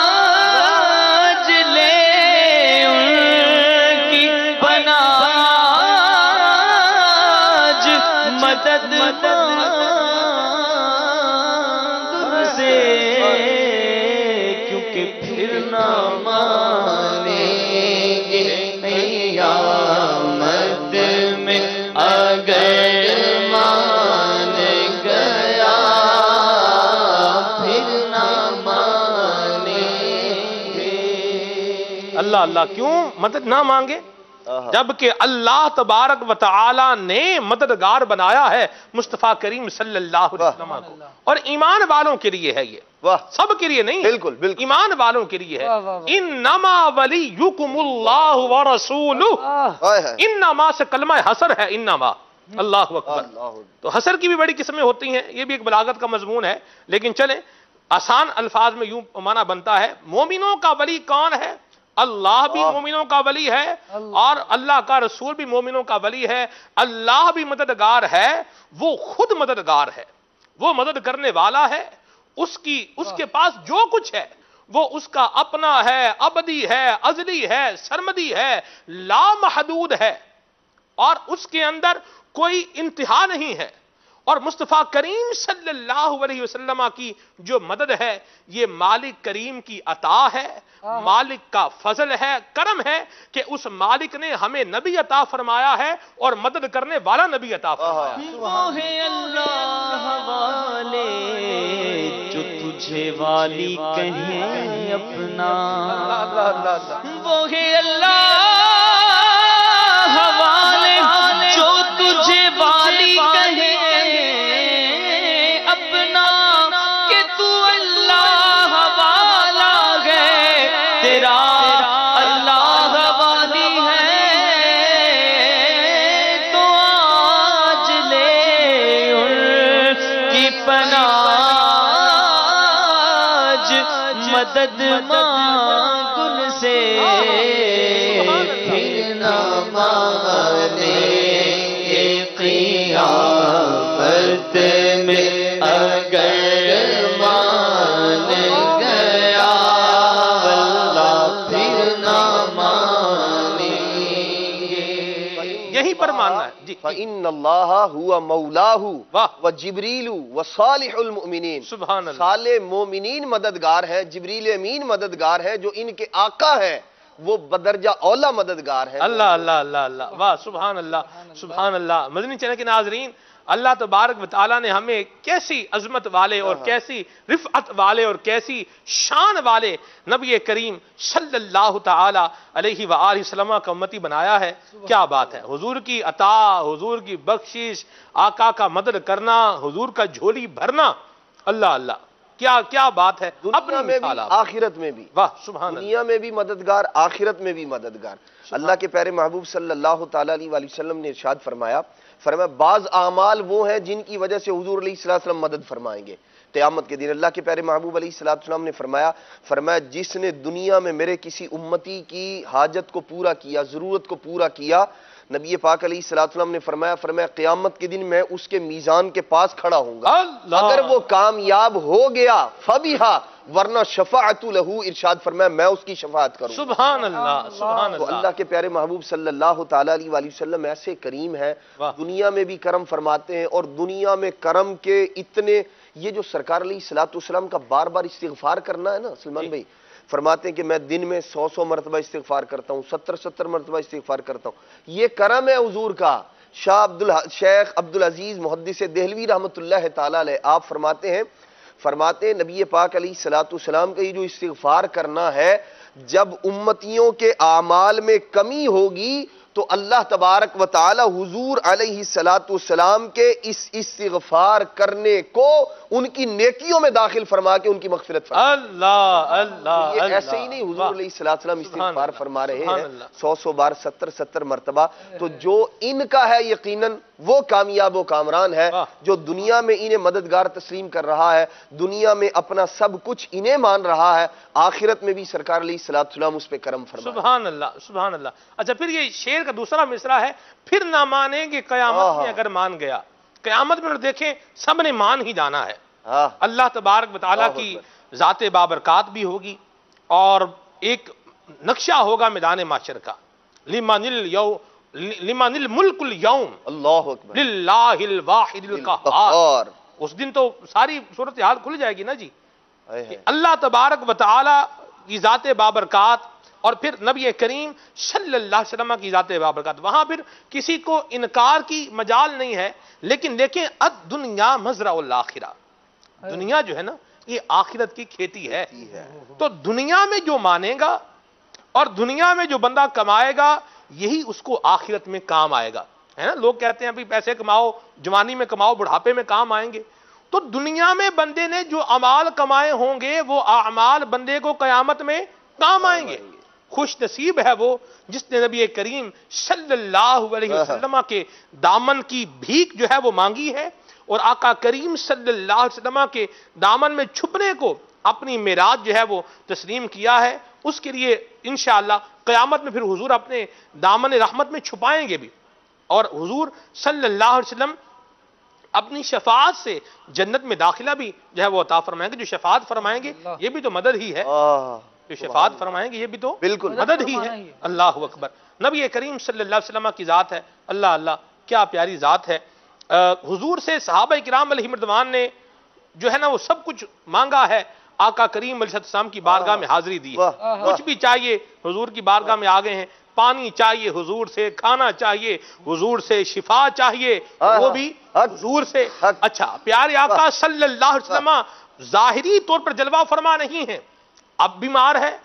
آج لے ان کی پناہ مدد ان سے، کیونکہ پھر نہ مانیں گے قیامت میں اگر مان گیا، پھر نہ مانیں گے۔ اللہ اللہ کیوں مدد نہ مانگے جبکہ اللہ تبارک و تعالی نے مددگار بنایا ہے مصطفیٰ کریم صلی اللہ علیہ وسلم کو، اور ایمان والوں کے لیے ہے یہ، سب کے لیے نہیں، بالکل بالکل ایمان والوں کے لیے ہے۔ انما ولیکم اللہ ورسولہ، انما سے کلمہ حصر ہے، انما، اللہ اکبر۔ تو حصر کی بھی بڑی قسمیں ہوتی ہیں، یہ بھی ایک بلاغت کا مضمون ہے، لیکن چلیں آسان الفاظ میں یوں معنی بنتا ہے مومنوں کا ولی کون ہے؟ اللہ بھی مومنوں کا ولی ہے اور اللہ کا رسول بھی مومنوں کا ولی ہے. اللہ بھی مددگار ہے, وہ خود مددگار ہے, وہ مدد کرنے والا ہے. اس کے پاس جو کچھ ہے وہ اس کا اپنا ہے, ابدی ہے, ازلی ہے, سرمدی ہے, لامحدود ہے, اور اس کے اندر کوئی انتہا نہیں ہے. اور مصطفیٰ کریم صلی اللہ علیہ وسلم کی جو مدد ہے یہ مالک کریم کی عطا ہے, مالک کا فضل ہے, کرم ہے کہ اس مالک نے ہمیں نبی عطا فرمایا ہے اور مدد کرنے والا نبی عطا فرمایا ہے. وہ ہے اللہ والے جو تجھے والی کہیں اپنا, وہ ہے اللہ والے جو تجھے والی کہیں اپنا, کہ تو اللہ والا ہے, تیرا اللہ والی ہے, تو آج لے ان کی پناہ, مدد مانگ ان سے پھر نہ مانے قیامت میں اگر مان گیا اللہ پھر نہ مانیں گے. یہیں پر ماننا ہے جی. فَإِنَّ اللَّهَ هُوَ مَوْلَاهُ واہ وَجِبْرِيلُ وَصَالِحُ الْمُؤْمِنِينَ. سبحان اللہ. صالح مومنین مددگار ہے, جبریل امین مددگار ہے, جو ان کے آقا ہے وہ بدرجہ اولا مددگار ہے. اللہ اللہ اللہ اللہ, واہ سبحان اللہ سبحان اللہ. مدنی چینل کے ناظرین, اللہ تبارک و تعالیٰ نے ہمیں کیسی عظمت والے اور کیسی رفعت والے اور کیسی شان والے نبی کریم صلی اللہ تعالی علیہ وآلہ وسلم کا امتی بنایا ہے. کیا بات ہے, حضور کی عطا, حضور کی بخشش, آقا کا مدد کرنا, حضور کا جھولی بھرنا, اللہ اللہ کیا بات ہے. دنیا میں بھی آخرت میں بھی, واہ سبحان اللہ. دنیا میں بھی مددگار, آخرت میں بھی مددگار. اللہ کے پیارے محبوب صلی اللہ تعالی علیہ وآلہ وسلم نے ارشاد فرمایا بعض اعمال وہ ہیں جن کی وجہ سے حضور علیہ السلام مدد فرمائیں گے قیامت کے دن. اللہ کے پیارے محبوب علیہ السلام نے فرمایا جس نے دنیا میں میرے کسی امتی کی حاجت کو پورا کیا, ضرورت کو پورا کیا, نبی پاک علیہ السلام نے فرمایا قیامت کے دن میں اس کے میزان کے پاس کھڑا ہوں گا, اگر وہ کامیاب ہو گیا فبیہا, ورنہ شفاعت لہو, ارشاد فرمایا میں اس کی شفاعت کروں. سبحان اللہ سبحان تو اللہ. اللہ کے پیارے محبوب صلی اللہ تعالی علیہ وآلہ وسلم ایسے کریم ہیں, دنیا میں بھی کرم فرماتے ہیں, اور دنیا میں کرم کے اتنے, یہ جو سرکار علیہ السلام کا بار بار استغفار کرنا ہے نا سلمان بھائی, فرماتے ہیں کہ میں دن میں 100 مرتبہ استغفار کرتا ہوں, 70 مرتبہ استغفار کرتا ہوں. یہ کرم ہے حضور کا. شیخ عبدالعزیز محدث دہلوی رحمۃ اللہ تعالی علیہ, آپ فرماتے ہیں نبی پاک علیہ السلام کا یہ جو استغفار کرنا ہے, جب امتیوں کے اعمال میں کمی ہوگی تو اللہ تبارک و تعالی حضور علیہ السلام کے اس استغفار کرنے کو ان کی نیکیوں میں داخل فرما کے ان کی مغفرت فرما. اللہ اللہ. یہ ایسے ہی نہیں, حضور علیہ السلام استغفار فرما رہے ہیں 100 بار 70 مرتبہ. تو جو ان کا ہے یقیناً وہ کامیاب و کامران ہے, جو دنیا میں انہیں مددگار تسلیم کر رہا ہے, دنیا میں اپنا سب کچھ انہیں مان رہا ہے, آخرت میں بھی سرکار علیہ السلام اس پہ کرم فرمائے. سبحان اللہ سبحان اللہ. اچھا, پھر یہ شعر کا دوسرا مصرع ہے, پھر نہ مانیں گے قیامت میں اگر مان گیا. قیامت میں دیکھیں سب نے مان ہی جانا ہے. اللہ تبارک و تعالیٰ کی ذات بابرکات بھی ہوگی, اور ایک نقشہ ہوگا میدان معاشر کا, لمن الملک اليوم اللہ اکبر للہ الواحد القہار. اس دن تو ساری صورتحال کھل جائے گی نا جی. اللہ تبارک و تعالیٰ کی ذات بابرکات اور پھر نبی کریم صلی اللہ علیہ وسلم کی ذات بابرکات, وہاں پھر کسی کو انکار کی مجال نہیں ہے. لیکن دیکھیں الدنیا مزرع الآخرہ, دنیا جو ہے نا یہ آخرت کی کھیتی ہے. تو دنیا میں جو مانے گا اور دنیا میں جو بندہ کمائے گا یہی اس کو آخرت میں کام آئے گا, ہے نا. لوگ کہتے ہیں ابھی پیسے کماؤ, جوانی میں کماؤ, بڑھاپے میں کام آئیں گے. تو دنیا میں بندے نے جو اعمال کمائے ہوں گے وہ اعمال بندے کو قیامت میں کام آئیں گے. خوش نصیب ہے وہ جس نے نبی کریم صلی اللہ علیہ وسلم کے دامن کی بھیک جو ہے وہ مانگی ہے, اور آقا کریم صلی اللہ علیہ وسلم کے دامن میں چھپنے کو اپنی معراج جو ہے وہ تسلیم کیا ہے. اس کے لیے انشاءاللہ قیامت میں پھر حضور اپنے دامن رحمت میں چھپائیں گے بھی، اور حضور صلی اللہ علیہ وسلم اپنی شفاعت سے جنت میں داخلہ بھی جو ہے وہ عطا فرمائیں گے. جو شفاعت فرمائیں گے یہ بھی تو مدد ہی ہے، جو شفاعت فرمائیں گے یہ بھی تو بالکل مدد ہی ہے. اللہ اکبر. نبی کریم صلی اللہ علیہ وسلم کی ذات ہے، اللہ اللہ کیا پیاری ذات ہے. حضور سے صحابہ کرام علیہ رضوان نے جو ہے نا وہ سب کچھ مانگا ہے. آقا کریم علیہ السلام کی بارگاہ میں حاضری دی ہے. کچھ بھی چاہیے حضور کی بارگاہ میں آ گئے ہیں. پانی چاہیے حضور سے، کھانا چاہیے حضور سے، شفا چاہیے وہ بھی حضور سے. اچھا پیارے آقا صلی اللہ علیہ وسلم ظاہری طور پر جلوہ فرما نہیں ہیں، اب بیمار ہے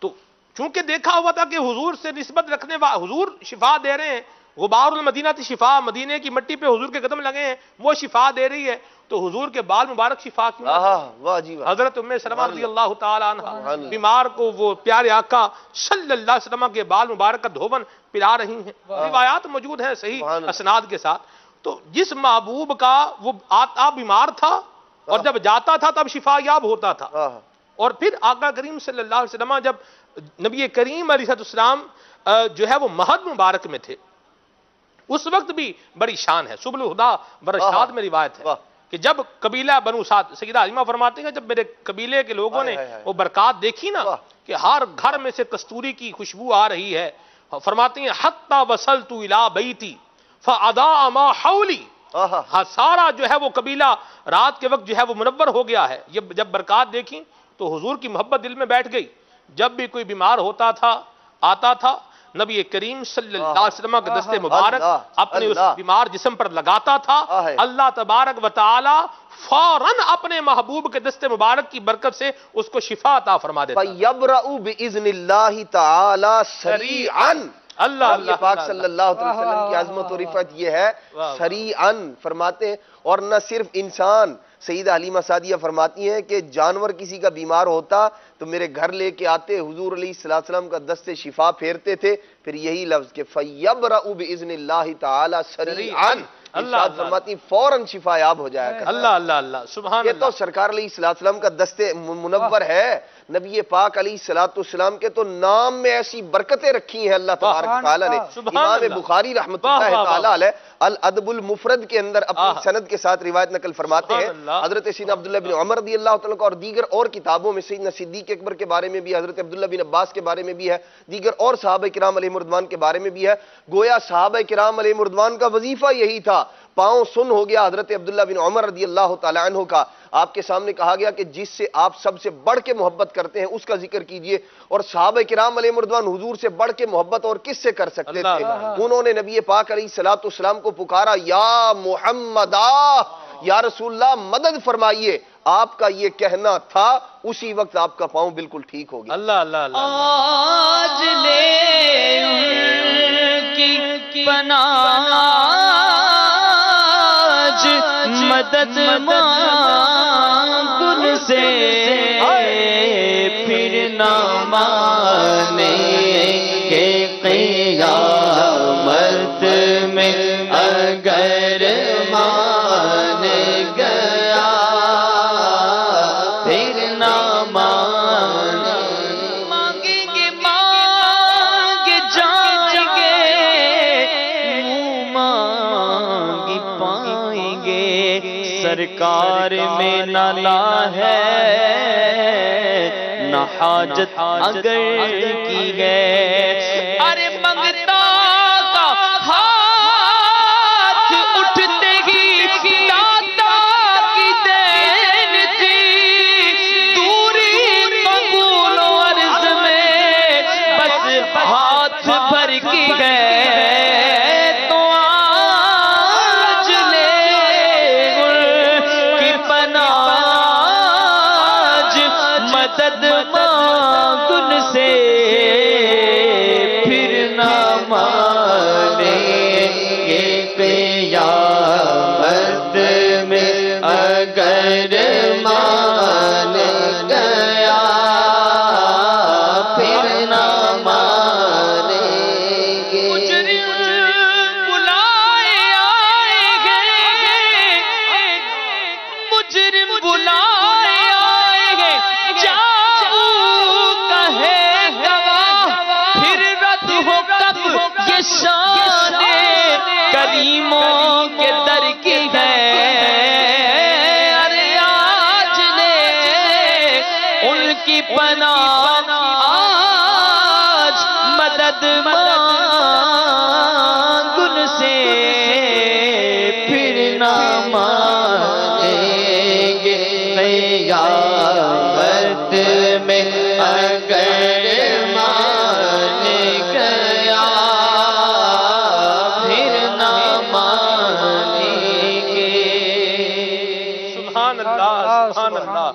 تو چونکہ دیکھا ہوا تھا کہ حضور سے نسبت رکھنے والے حضور شفا دے رہے ہیں. غبار المدینہ کی شفا، مدینے کی مٹی پہ حضور کے قدم لگے ہیں، وہ شفا دے رہی ہے، تو حضور کے بال مبارک شفا کیوں نہ؟ حضرت ام سلمہ رضی اللہ تعالی عنہ بیمار کو وہ پیارے آقا صلی اللہ علیہ وسلم کے بال مبارک کا دھوبن پلا رہی ہیں. روایات موجود ہیں صحیح اسناد کے ساتھ. تو جس محبوب کا وہ آتا بیمار تھا اور جب جاتا تھا تب شفا یاب ہوتا تھا، اور پھر آقا کریم صلی اللہ علیہ وسلم جب نبی کریم علیہ السلام جو ہے وہ مہد مبارک میں تھے، اس وقت بھی بڑی شان ہے. سبل الہدا برشاد میں روایت ہے کہ جب قبیلہ بنو سعد، سیدہ عائمہ فرماتی ہیں جب میرے قبیلے کے لوگوں نے وہ برکات دیکھی نا کہ ہر گھر میں سے کستوری کی خوشبو آ رہی ہے، فرماتی ہیں حتی وصلت الی بیتی فاضاء ما حولی. سارا جو ہے وہ قبیلہ رات کے وقت جو ہے وہ منور ہو گیا ہے. جب برکات دیکھی تو حضور کی محبت دل میں بیٹھ گئی. جب بھی کوئی بیمار ہوتا تھا آتا تھا نبی کریم صلی اللہ علیہ وسلم کا دست مبارک اپنے اس بیمار جسم پر لگاتا تھا. اللہ تبارک و تعالی فوراً اپنے محبوب کے دست مبارک کی برکت سے اس کو شفا عطا فرما دیتا. فَيَبْرَأُ بِإِذْنِ اللَّهِ تَعَالَى سَرِيعًا. اللہ پاک صلی اللہ علیہ وسلم کی عظمت و رفعت یہ ہے سریعاً فرماتے ہیں. اور نہ صرف انسان، سیدہ حلیمہ سعدیہ فرماتی ہیں کہ جانور کسی کا بیمار ہوتا تو میرے گھر لے کے آتے، حضور علیہ السلام کا دست شفا پھیرتے تھے. پھر یہی لفظ کہ فَيَبْرَأُ بِإِذْنِ اللَّهِ تَعَالَى سَرِيعًا، اللہ فرماتی فوراً شفا یاب ہو جایا کرتا. اللہ اللہ اللہ سبحان یہ تو سرکار علیہ السلام کا دست منور ہے. نبی پاک علیہ السلام کے تو نام میں ایسی برکتیں رکھی ہیں اللہ تبارک تعالیٰ نے. امام بخاری رحمۃ اللہ تعالیٰ علیہ الادب المفرد کے اندر اپنی سند کے ساتھ روایت نقل فرماتے ہیں. حضرت سیدنا عبداللہ بن عمر رضی اللہ تعالیٰ اور دیگر اور کتابوں میں سیدنا صدیق اکبر کے بارے میں بھی، حضرت عبداللہ بن عباس کے بارے میں بھی ہے، دیگر اور صحابہ کرام علیہ رضوان کے بارے میں بھی ہے. گویا صحابہ کرام علیہ رضوان کا وظیفہ یہی تھا. پاؤں سن ہو گیا حضرت عبداللہ بن عمر رضی اللہ تعالیٰ عنہ کا. آپ کے سامنے کہا گیا کہ جس سے آپ سب سے بڑھ کے محبت کرتے ہیں اس کا ذکر کیجئے. اور صحابہ کرام علیہ رضوان حضور سے بڑھ کے محبت اور کس سے کر سکتے تھے؟ انہوں نے نبی پاک علیہ السلام کو پکارا، یا محمد یا رسول اللہ مدد فرمائیے. آپ کا یہ کہنا تھا، اسی وقت آپ کا پاؤں بالکل ٹھیک ہو گیا. اللہ اللہ اللہ. آج لے کی پناہ مدد مانگ ان سے، پھر نہ مانیں گے قیامت میں اگر مان گیا، پھر نہ مانگیں گے مانگ جائیں گے، منہ مانگ پائیں گے. سرکار میں نہ لا ہے نہ حاجت اگر کی ہے. ارے منگتا کا ہاتھ اٹھتے ہی داتا کی دین تھی، دوری قبول و عرض میں بس ہاتھ بھر کی ہے. مدد مانگ ان سے، پھر نہ مانیں گے قیامت میں اگر مان گیا، پھر نہ مانیں گے. مجرم بلائے آئے گے، مجرم بلائے آئے گے، جاؤ کہے کریموں کے در کی ہے، ارے آج لے ان کی پناہ، آج مدد مانگ ان سے، پھر نہ مانیں گے قیامت میں اگر مان گیا، پھر نہ مانیں گے۔ سبحان اللہ، سبحان اللہ۔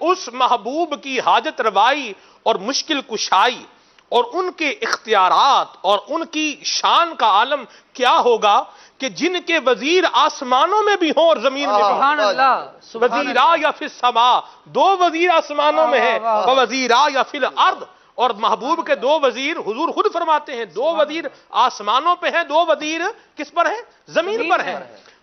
اس محبوب کی حاجت روائی اور مشکل کشائی اور ان کے اختیارات اور ان کی شان کا عالم کیا ہوگا کہ جن کے وزیر آسمانوں میں بھی ہوں اور زمین میں بھی ہوں۔ سبحان اللہ، وزیرا یا فی السما، دو وزیر آسمانوں میں ہیں، وزیرا یا فی الارض، اور محبوب کے دو وزیر حضور خود فرماتے ہیں دو وزیر آسمانوں پہ ہیں، دو وزیر کس پر ہیں؟ زمین پر ہیں۔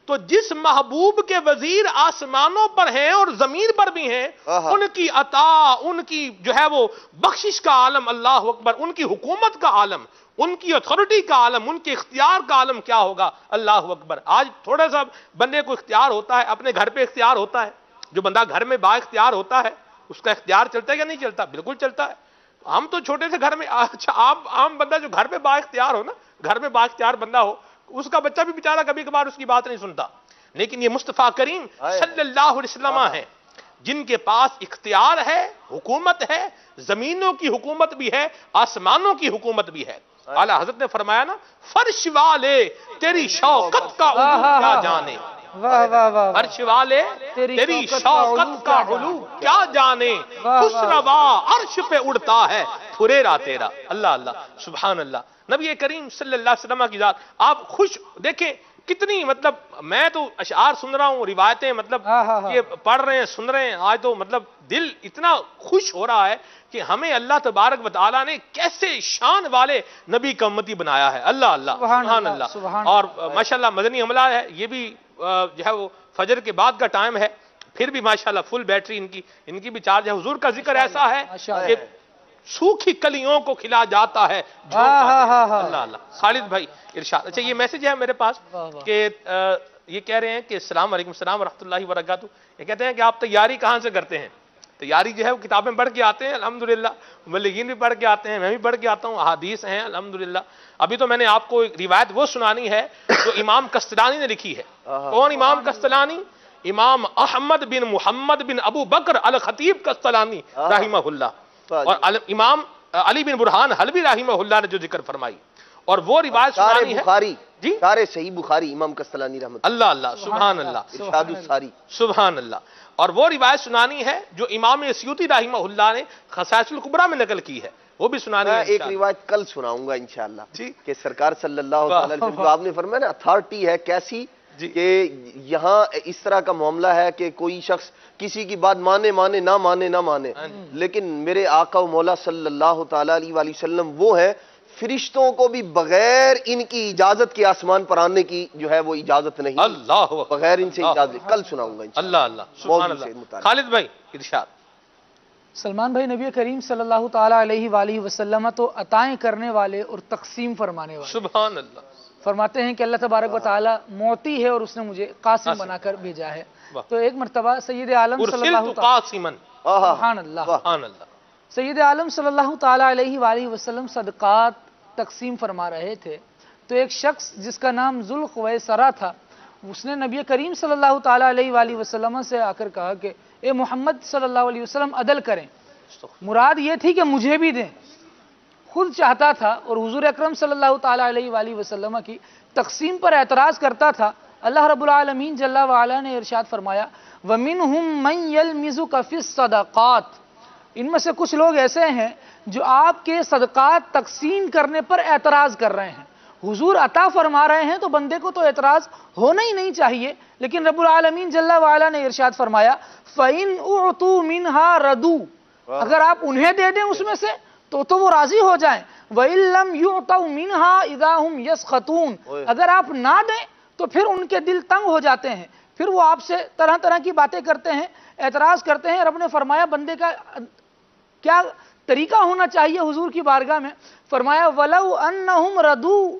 تو جس محبوب کے وزیر آسمانوں پر ہیں اور زمین پر بھی ہیں، ان کی عطا، ان کی جو ہے وہ بخشش کا عالم، اللہ اکبر، ان کی حکومت کا عالم، ان کی اتھارٹی کا عالم، ان کے اختیار کا عالم کیا ہوگا؟ اللہ اکبر۔ آج تھوڑا سا بندے کو اختیار ہوتا ہے، اپنے گھر پہ اختیار ہوتا ہے، جو بندہ گھر میں با اختیار ہوتا ہے اس کا اختیار چلتا ہے یا نہیں چلتا؟ بالکل چلتا ہے۔ ہم تو چھوٹے سے گھر میں، اچھا عام بندہ جو گھر پہ با اختیار ہو نا، گھر میں با اختیار بندہ ہو، اس کا بچہ بھی بیچارہ کبھی کبھار اس کی بات نہیں سنتا، لیکن یہ مصطفیٰ کریم صلی اللہ علیہ وسلم ہے جن کے پاس اختیار ہے، حکومت ہے، زمینوں کی حکومت بھی ہے، آسمانوں کی حکومت بھی ہے۔ اعلیٰ حضرت نے فرمایا نا، فرش والے تیری شوقت کا علو کیا جانے، واہ واہ واہ، فرش والے تیری شوقت کا علو کیا جانے، خسروا عرش پہ اڑتا ہے پھریرا تیرا۔ اللہ اللہ، سبحان اللہ۔ نبی کریم صلی اللہ علیہ وسلم کی ذات، آپ خوش دیکھیں کتنی، مطلب میں تو اشعار سن رہا ہوں، روایتیں مطلب یہ پڑھ رہے ہیں، سن رہے ہیں، آج تو مطلب دل اتنا خوش ہو رہا ہے کہ ہمیں اللہ تبارک و تعالیٰ نے کیسے شان والے نبی کا امتی بنایا ہے۔ اللہ اللہ، سبحان اللہ۔ اور ماشاءاللہ مدنی عملہ ہے، یہ بھی جو ہے وہ فجر کے بعد کا ٹائم ہے، پھر بھی ماشاءاللہ فل بیٹری ان کی بھی چارج ہے۔ حضور کا ذکر ایسا ہے کہ سوکھی کلیوں کو کھلا جاتا ہے۔ اللہ اللہ۔ خالد بھائی ارشاد۔ اچھا یہ میسج ہے میرے پاس کہ یہ کہہ رہے ہیں کہ السلام علیکم، السلام ورحمۃ اللہ وبرکاتہ۔ یہ کہتے ہیں کہ آپ تیاری کہاں سے کرتے ہیں؟ تیاری جو ہے وہ کتابیں پڑھ کے آتے ہیں الحمدللہ، مبلغین بھی پڑھ کے آتے ہیں، میں بھی پڑھ کے آتا ہوں، احادیث ہیں الحمدللہ۔ ابھی تو میں نے آپ کو ایک روایت وہ سنانی ہے جو امام قسطلانی نے لکھی ہے۔ کون امام قسطلانی؟ امام احمد بن محمد بن ابو بکر الخطیب قسطلانی رحمہ اللہ، اور امام علی بن برہان حلبی رحمہ اللہ نے جو ذکر فرمائی، اور وہ روایت سنانی ہے بخاری، جی سارے صحیح بخاری امام قسطلانی رحمۃ اللہ اللہ، سبحان اللہ، ارشاد الساری، سبحان اللہ۔ اور وہ روایت سنانی ہے جو امام سیوطی رحمہ اللہ نے خصائص الکبریٰ میں نقل کی ہے، وہ بھی سنانی ہے۔ ایک روایت کل سناؤں گا انشاءاللہ جی، کہ سرکار صلی اللہ علیہ وسلم جو آپ نے فرمایا نا، اتھارٹی ہے کیسی کہ یہاں اس طرح کا معاملہ ہے کہ کوئی شخص کسی کی بات مانے نہ مانے، لیکن میرے آقا و مولا صلی اللہ تعالیٰ علیہ وآلہ وسلم وہ ہیں فرشتوں کو بھی بغیر ان کی اجازت کے آسمان پر آنے کی جو ہے وہ اجازت نہیں، اللہ بغیر ان سے اجازت، کل سناؤں گا اللہ اللہ، سبحان اللہ۔ خالد بھائی ارشاد۔ سلمان بھائی، نبی کریم صلی اللہ تعالیٰ علیہ وآلہ وسلم تو عطائیں کرنے والے اور تقسیم فرمانے والے، سبحان اللہ۔ فرماتے ہیں کہ اللہ تبارک و تعالیٰ معطی ہے اور اس نے مجھے قاسم بنا کر بھیجا ہے۔ تو ایک مرتبہ سید عالم صلی اللہ سبحان اللہ، سید عالم صلی اللہ تعالیٰ علیہ وآلہ وسلم صدقات تقسیم فرما رہے تھے، تو ایک شخص جس کا نام ذوالخویسرہ تھا، اس نے نبی کریم صلی اللہ تعالیٰ علیہ وآلہ وسلم سے آ کر کہا کہ اے محمد صلی اللہ علیہ وسلم عدل کریں، مراد یہ تھی کہ مجھے بھی دیں، خود چاہتا تھا اور حضور اکرم صلی اللہ تعالیٰ علیہ وآلہ وسلم کی تقسیم پر اعتراض کرتا تھا۔ اللہ رب العالمین جل وعلا نے ارشاد فرمایا وَمِنْهُمْ مَنْ يَلْمِزُكَ فِي الصَّدَقَاتِ، ان میں سے کچھ لوگ ایسے ہیں جو آپ کے صدقات تقسیم کرنے پر اعتراض کر رہے ہیں۔ حضور عطا فرما رہے ہیں تو بندے کو تو اعتراض ہونا ہی نہیں چاہیے، لیکن رب العالمین جل وعلا نے ارشاد فرمایا فَإِنْ أُعْطُوا مِنْهَا رَدُوا، اگر آپ انہیں دے دیں اس میں سے تو وہ راضی ہو جائیں، وَإِن لَّمْ يُعْطَوْا مِنْهَا إِذَا هُمْ يَسْخَطُونَ، اگر آپ نہ دیں تو پھر ان کے دل تنگ ہو جاتے ہیں، پھر وہ آپ سے طرح طرح کی باتیں کرتے ہیں، اعتراض کرتے ہیں۔ رب نے فرمایا بندے کا کیا طریقہ ہونا چاہیے حضور کی بارگاہ میں؟ فرمایا وَلَوْ أَنَّهُمْ رَضُوا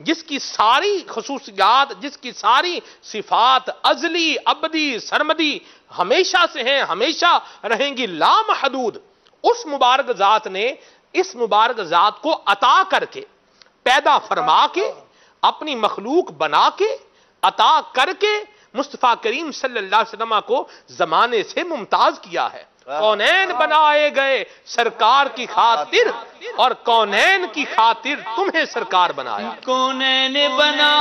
جس کی ساری خصوصیات، جس کی ساری صفات ازلی، ابدی، سرمدی ہمیشہ سے ہیں، ہمیشہ رہیں گی، لامحدود، اس مبارک ذات نے اس مبارک ذات کو عطا کر کے، پیدا فرما کے، اپنی مخلوق بنا کے، عطا کر کے مصطفیٰ کریم صلی اللہ علیہ وسلم کو زمانے سے ممتاز کیا ہے۔ کونین بنائے گئے سرکار کی خاطر، اور کونین کی خاطر تمہیں سرکار بنایا۔ کونین بنا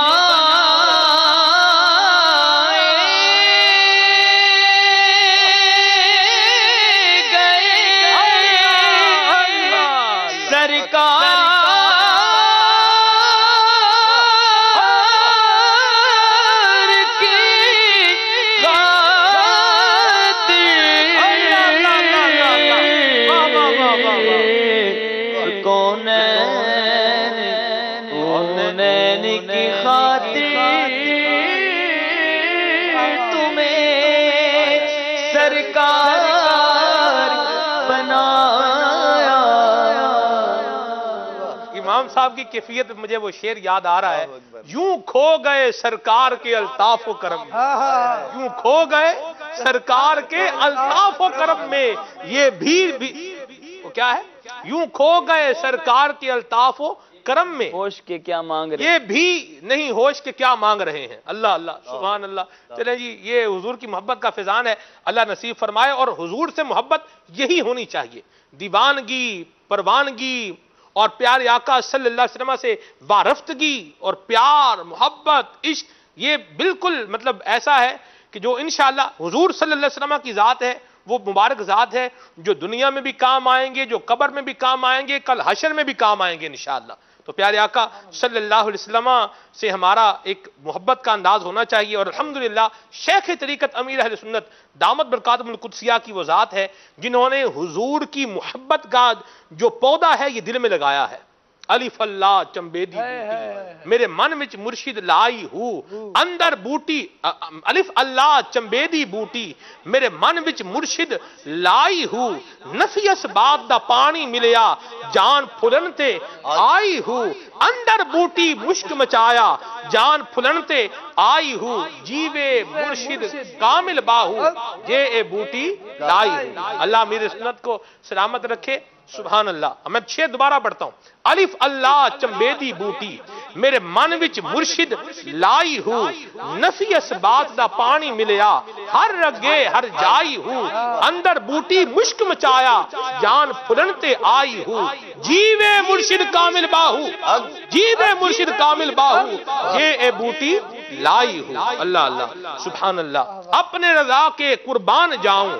صاحب کی کیفیت مجھے وہ شعر یاد آ رہا ہے، یوں کھو گئے سرکار کے الطاف و کرم میں، یوں کھو گئے سرکار کے الطاف و کرم میں، یہ بھی وہ کیا ہے، یوں کھو گئے سرکار کے الطاف و کرم میں، ہوش کے کیا مانگ رہے ہیں، یہ بھی نہیں ہوش کے کیا مانگ رہے ہیں۔ اللہ اللہ سبحان اللہ۔ چلیں جی، یہ حضور کی محبت کا فیضان ہے، اللہ نصیب فرمائے، اور حضور سے محبت یہی ہونی چاہیے، دیوانگی، پروانگی اور پیارے آقا صلی اللہ علیہ وسلم سے وارفتگی اور پیار، محبت، عشق، یہ بالکل مطلب ایسا ہے کہ جو انشاءاللہ حضور صلی اللہ علیہ وسلم کی ذات ہے، وہ مبارک ذات ہے جو دنیا میں بھی کام آئیں گے، جو قبر میں بھی کام آئیں گے، کل حشر میں بھی کام آئیں گے انشاءاللہ۔ تو پیارے آقا صلی اللہ علیہ وسلم سے ہمارا ایک محبت کا انداز ہونا چاہیے، اور الحمدللہ شیخ طریقت امیر اہل سنت دامت برکاتہم القدسیہ کی وہ ذات ہے جنہوں نے حضور کی محبت کا جو پودا ہے یہ دل میں لگایا ہے۔ الف اللہ چمبیدی بوٹی میرے من وچ مرشد لائی ہو، اندر بوٹی الف اللہ چمبیدی بوٹی میرے من وچ مرشد لائی ہو، نفی اسباب دا پانی ملیا جان پھلن تے آئی ہو، اندر بوٹی مشک مچایا جان پھلن تے آئی ہو، جیوے مرشد کامل باہو جے اے بوٹی لائی ہو۔ اللہ میرے سنت کو سلامت رکھے، سبحان اللہ۔ میں 6 دوبارہ پڑھتا ہوں، الف اللہ چمبیدی بوٹی میرے من وچ مرشد لائی ہو، نفی اسبات دا پانی ملیا ہر رگے ہر جائی ہو، اندر بوٹی مشک مچایا جان پھلن تے آئی ہو، جیوے مرشد کامل باہو، جیوے مرشد کامل باہو یہ اے بوٹی لائی ہو۔ اللہ اللہ سبحان اللہ۔ اپنے رضا کے قربان جاؤں،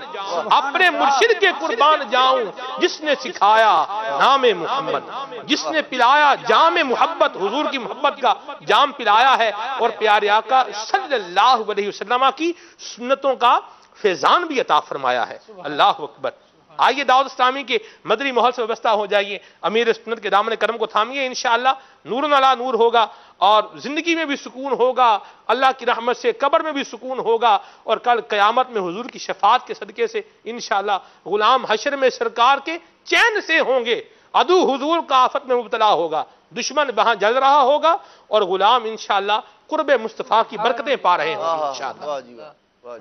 اپنے مرشد کے قربان جاؤں، جس نے سکھایا نام محمد، جس نے پلایا جام محبت، حضور کی محبت کا جام پلایا ہے، اور پیارے آقا صلی اللہ علیہ وسلم کی سنتوں کا فیضان بھی عطا فرمایا ہے۔ اللہ اکبر۔ آئیے دعوت اسلامی کے مدنی ماحول سے وابستہ ہو جائیے، امیر سنت کے دامن کرم کو تھامیے، انشاءاللہ نور علی نور ہوگا، اور زندگی میں بھی سکون ہوگا، اللہ کی رحمت سے قبر میں بھی سکون ہوگا، اور کل قیامت میں حضور کی شفاعت کے صدقے سے انشاءاللہ غلام حشر میں سرکار کے چین سے ہوں گے، عدو حضور کا آفت میں مبتلا ہوگا، دشمن وہاں جل رہا ہوگا، اور غلام انشاءاللہ قرب مصطفیٰ کی برکتیں پا رہے ہوں گے انشاءاللہ۔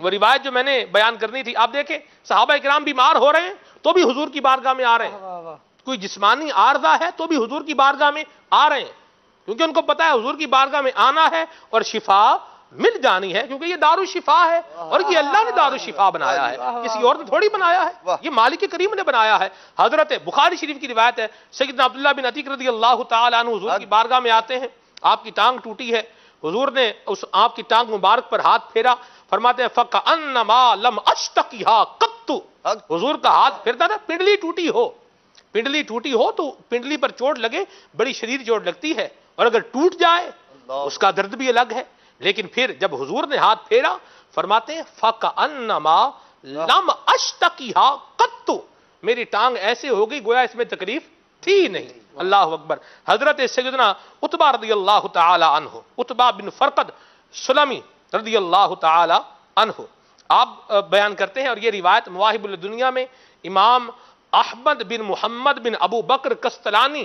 وہ روایت جو میں نے بیان کرنی تھی، آپ دیکھیں صحابہ اکرام بیمار ہو رہے ہیں تو بھی حضور کی بارگاہ میں آ رہے ہیں، کوئی جسمانی عارضہ ہے تو بھی حضور کی بارگاہ میں آ رہے ہیں، کیونکہ ان کو پتا ہے حضور کی بارگاہ میں آنا ہے اور شفا مل جانی ہے، کیونکہ یہ دار الشفا ہے، اور یہ اللہ نے دار الشفا بنایا ہے، کسی اور نے تھوڑی بنایا ہے، یہ مالک کریم نے بنایا ہے۔ حضرت بخاری شریف کی روایت ہے، سیدنا عبداللہ بن عتیق رضی اللہ تعالیٰ عنہ حضور کی بارگاہ میں آتے ہیں، آپ کی ٹانگ ٹوٹی ہے، حضور نے اس آپ کی ٹانگ مبارک پر ہاتھ پھیرا، فرماتے ہیں فَكَأَنَّمَا لَمْ أَشْتَكِهَا قَطُّ، حضور کا ہاتھ پھرتا تھا، پنڈلی ٹوٹی ہو، پنڈلی ٹوٹی ہو تو پنڈلی پر چوٹ لگے بڑی شدید چوٹ لگتی ہے، اور اگر ٹوٹ جائے اس کا درد بھی الگ ہے، لیکن پھر جب حضور نے ہاتھ پھیرا فرماتے ہیں فَكَأَنَّمَا لَمْ أَشْتَكِهَا قَطُّ، میری ٹانگ ایسے ہو گئی گویا اس میں تکلیف تھی نہیں۔ اللہ اکبر۔ حضرت سیدنا عتبہ رضی اللہ تعالی عنہ، عتبہ بن فرقد سلمی رضی اللہ تعالی عنہ، آپ بیان کرتے ہیں، اور یہ روایت مواہب الدنیا میں امام احمد بن محمد بن ابو بکر کستلانی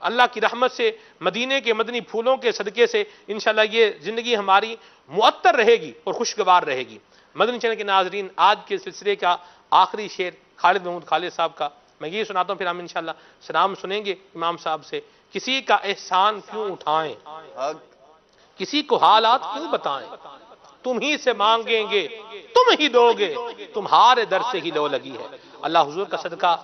اللہ کی رحمت سے مدینے کے مدنی پھولوں کے صدقے سے انشاءاللہ یہ زندگی ہماری معطر رہے گی اور خوشگوار رہے گی۔ مدنی چینل کے ناظرین، آج کے سلسلے کا آخری شعر خالد محمود خالد صاحب کا میں یہ سناتا ہوں، پھر ہم انشاءاللہ سلام سنیں گے امام صاحب سے۔ کسی کا احسان کیوں اٹھائیں، کسی کو حالات کیوں بتائیں، تم ہی سے مانگیں گے تم ہی دو گے، تمہارے در سے ہی لو لگی ہے۔ اللہ حضور کا صدقہ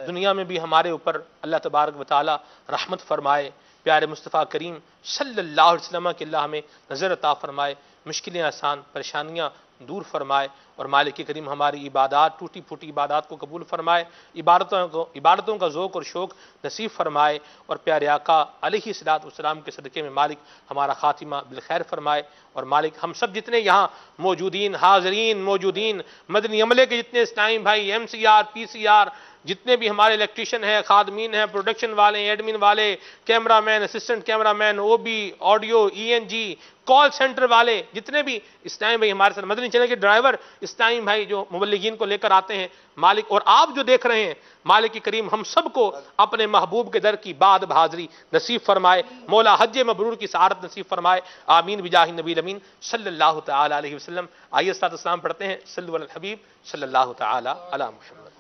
دنیا میں بھی ہمارے اوپر اللہ تبارک و تعالی رحمت فرمائے، پیارے مصطفیٰ کریم صلی اللہ علیہ وسلم کہ اللہ ہمیں نظر عطا فرمائے، مشکلیں آسان، پریشانیاں دور فرمائے، اور مالک کریم ہماری عبادات، ٹوٹی پھوٹی عبادات کو قبول فرمائے، عبادتوں کا ذوق اور شوق نصیب فرمائے، اور پیارے آقا علیہ الصلوۃ والسلام کے صدقے میں مالک ہمارا خاتمہ بالخیر فرمائے، اور مالک ہم سب جتنے یہاں موجودین، حاضرین، موجودین، مدنی عملے کے جتنے اسلام بھائی، ایم سی آر، پی سی آر، جتنے بھی ہمارے الیکٹریشین ہیں، خادمین ہیں، پروڈکشن والے، ایڈمن والے، کیمرہ مین، اسسٹنٹ کیمرہ مین، او بی، آڈیو، ای این جی، کال سینٹر والے، جتنے بھی اسلامی بھائی ہمارے ساتھ، مدنی چینل کے ڈرائیور اسلامی بھائی جو مبلغین کو لے کر آتے ہیں، مالک اور آپ جو دیکھ رہے ہیں، مالک کریم ہم سب کو اپنے محبوب کے در کی باد حاضری نصیب فرمائے، مولا حج مبرور کی سعادت نصیب فرمائے، آمین بجاہ نبی الامین صلی اللہ تعالی علیہ وسلم۔ آئیے صلاۃ والسلام پڑھتے ہیں، صلو علی الحبیب صلی اللہ تعالی علی محمد۔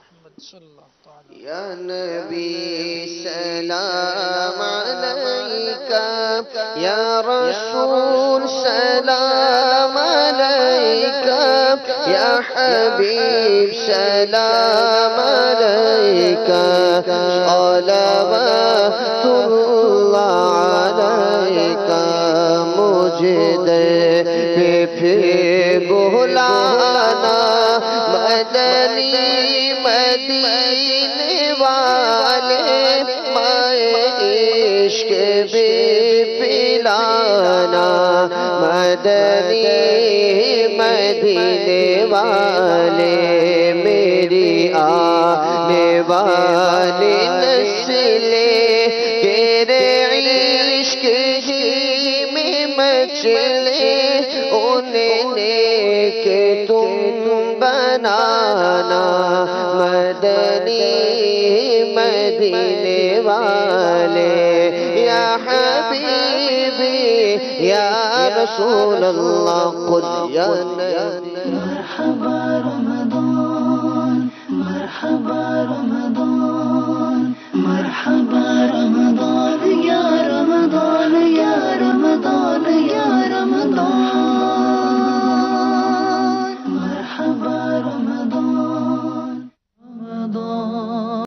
یا نبی سلام علیکہ، یا رسول سلام علیکہ، یا حبیب سلام علیکہ، صلوات اللہ علیکہ، مجھے در پہ بلانا مدنی مدینے والے، مائے عشق بھی پلانا مدنی مدینے والے، میری آنے والی نسلیں تیرے عشق ہی میں مچلے، انہیں نیک تم بنانا مدنی مدینے والے، یا حبیبی یا رسول اللہ قل یا نبی۔ مرحبا رمضان، مرحبا رمضان، مرحبا رمضان۔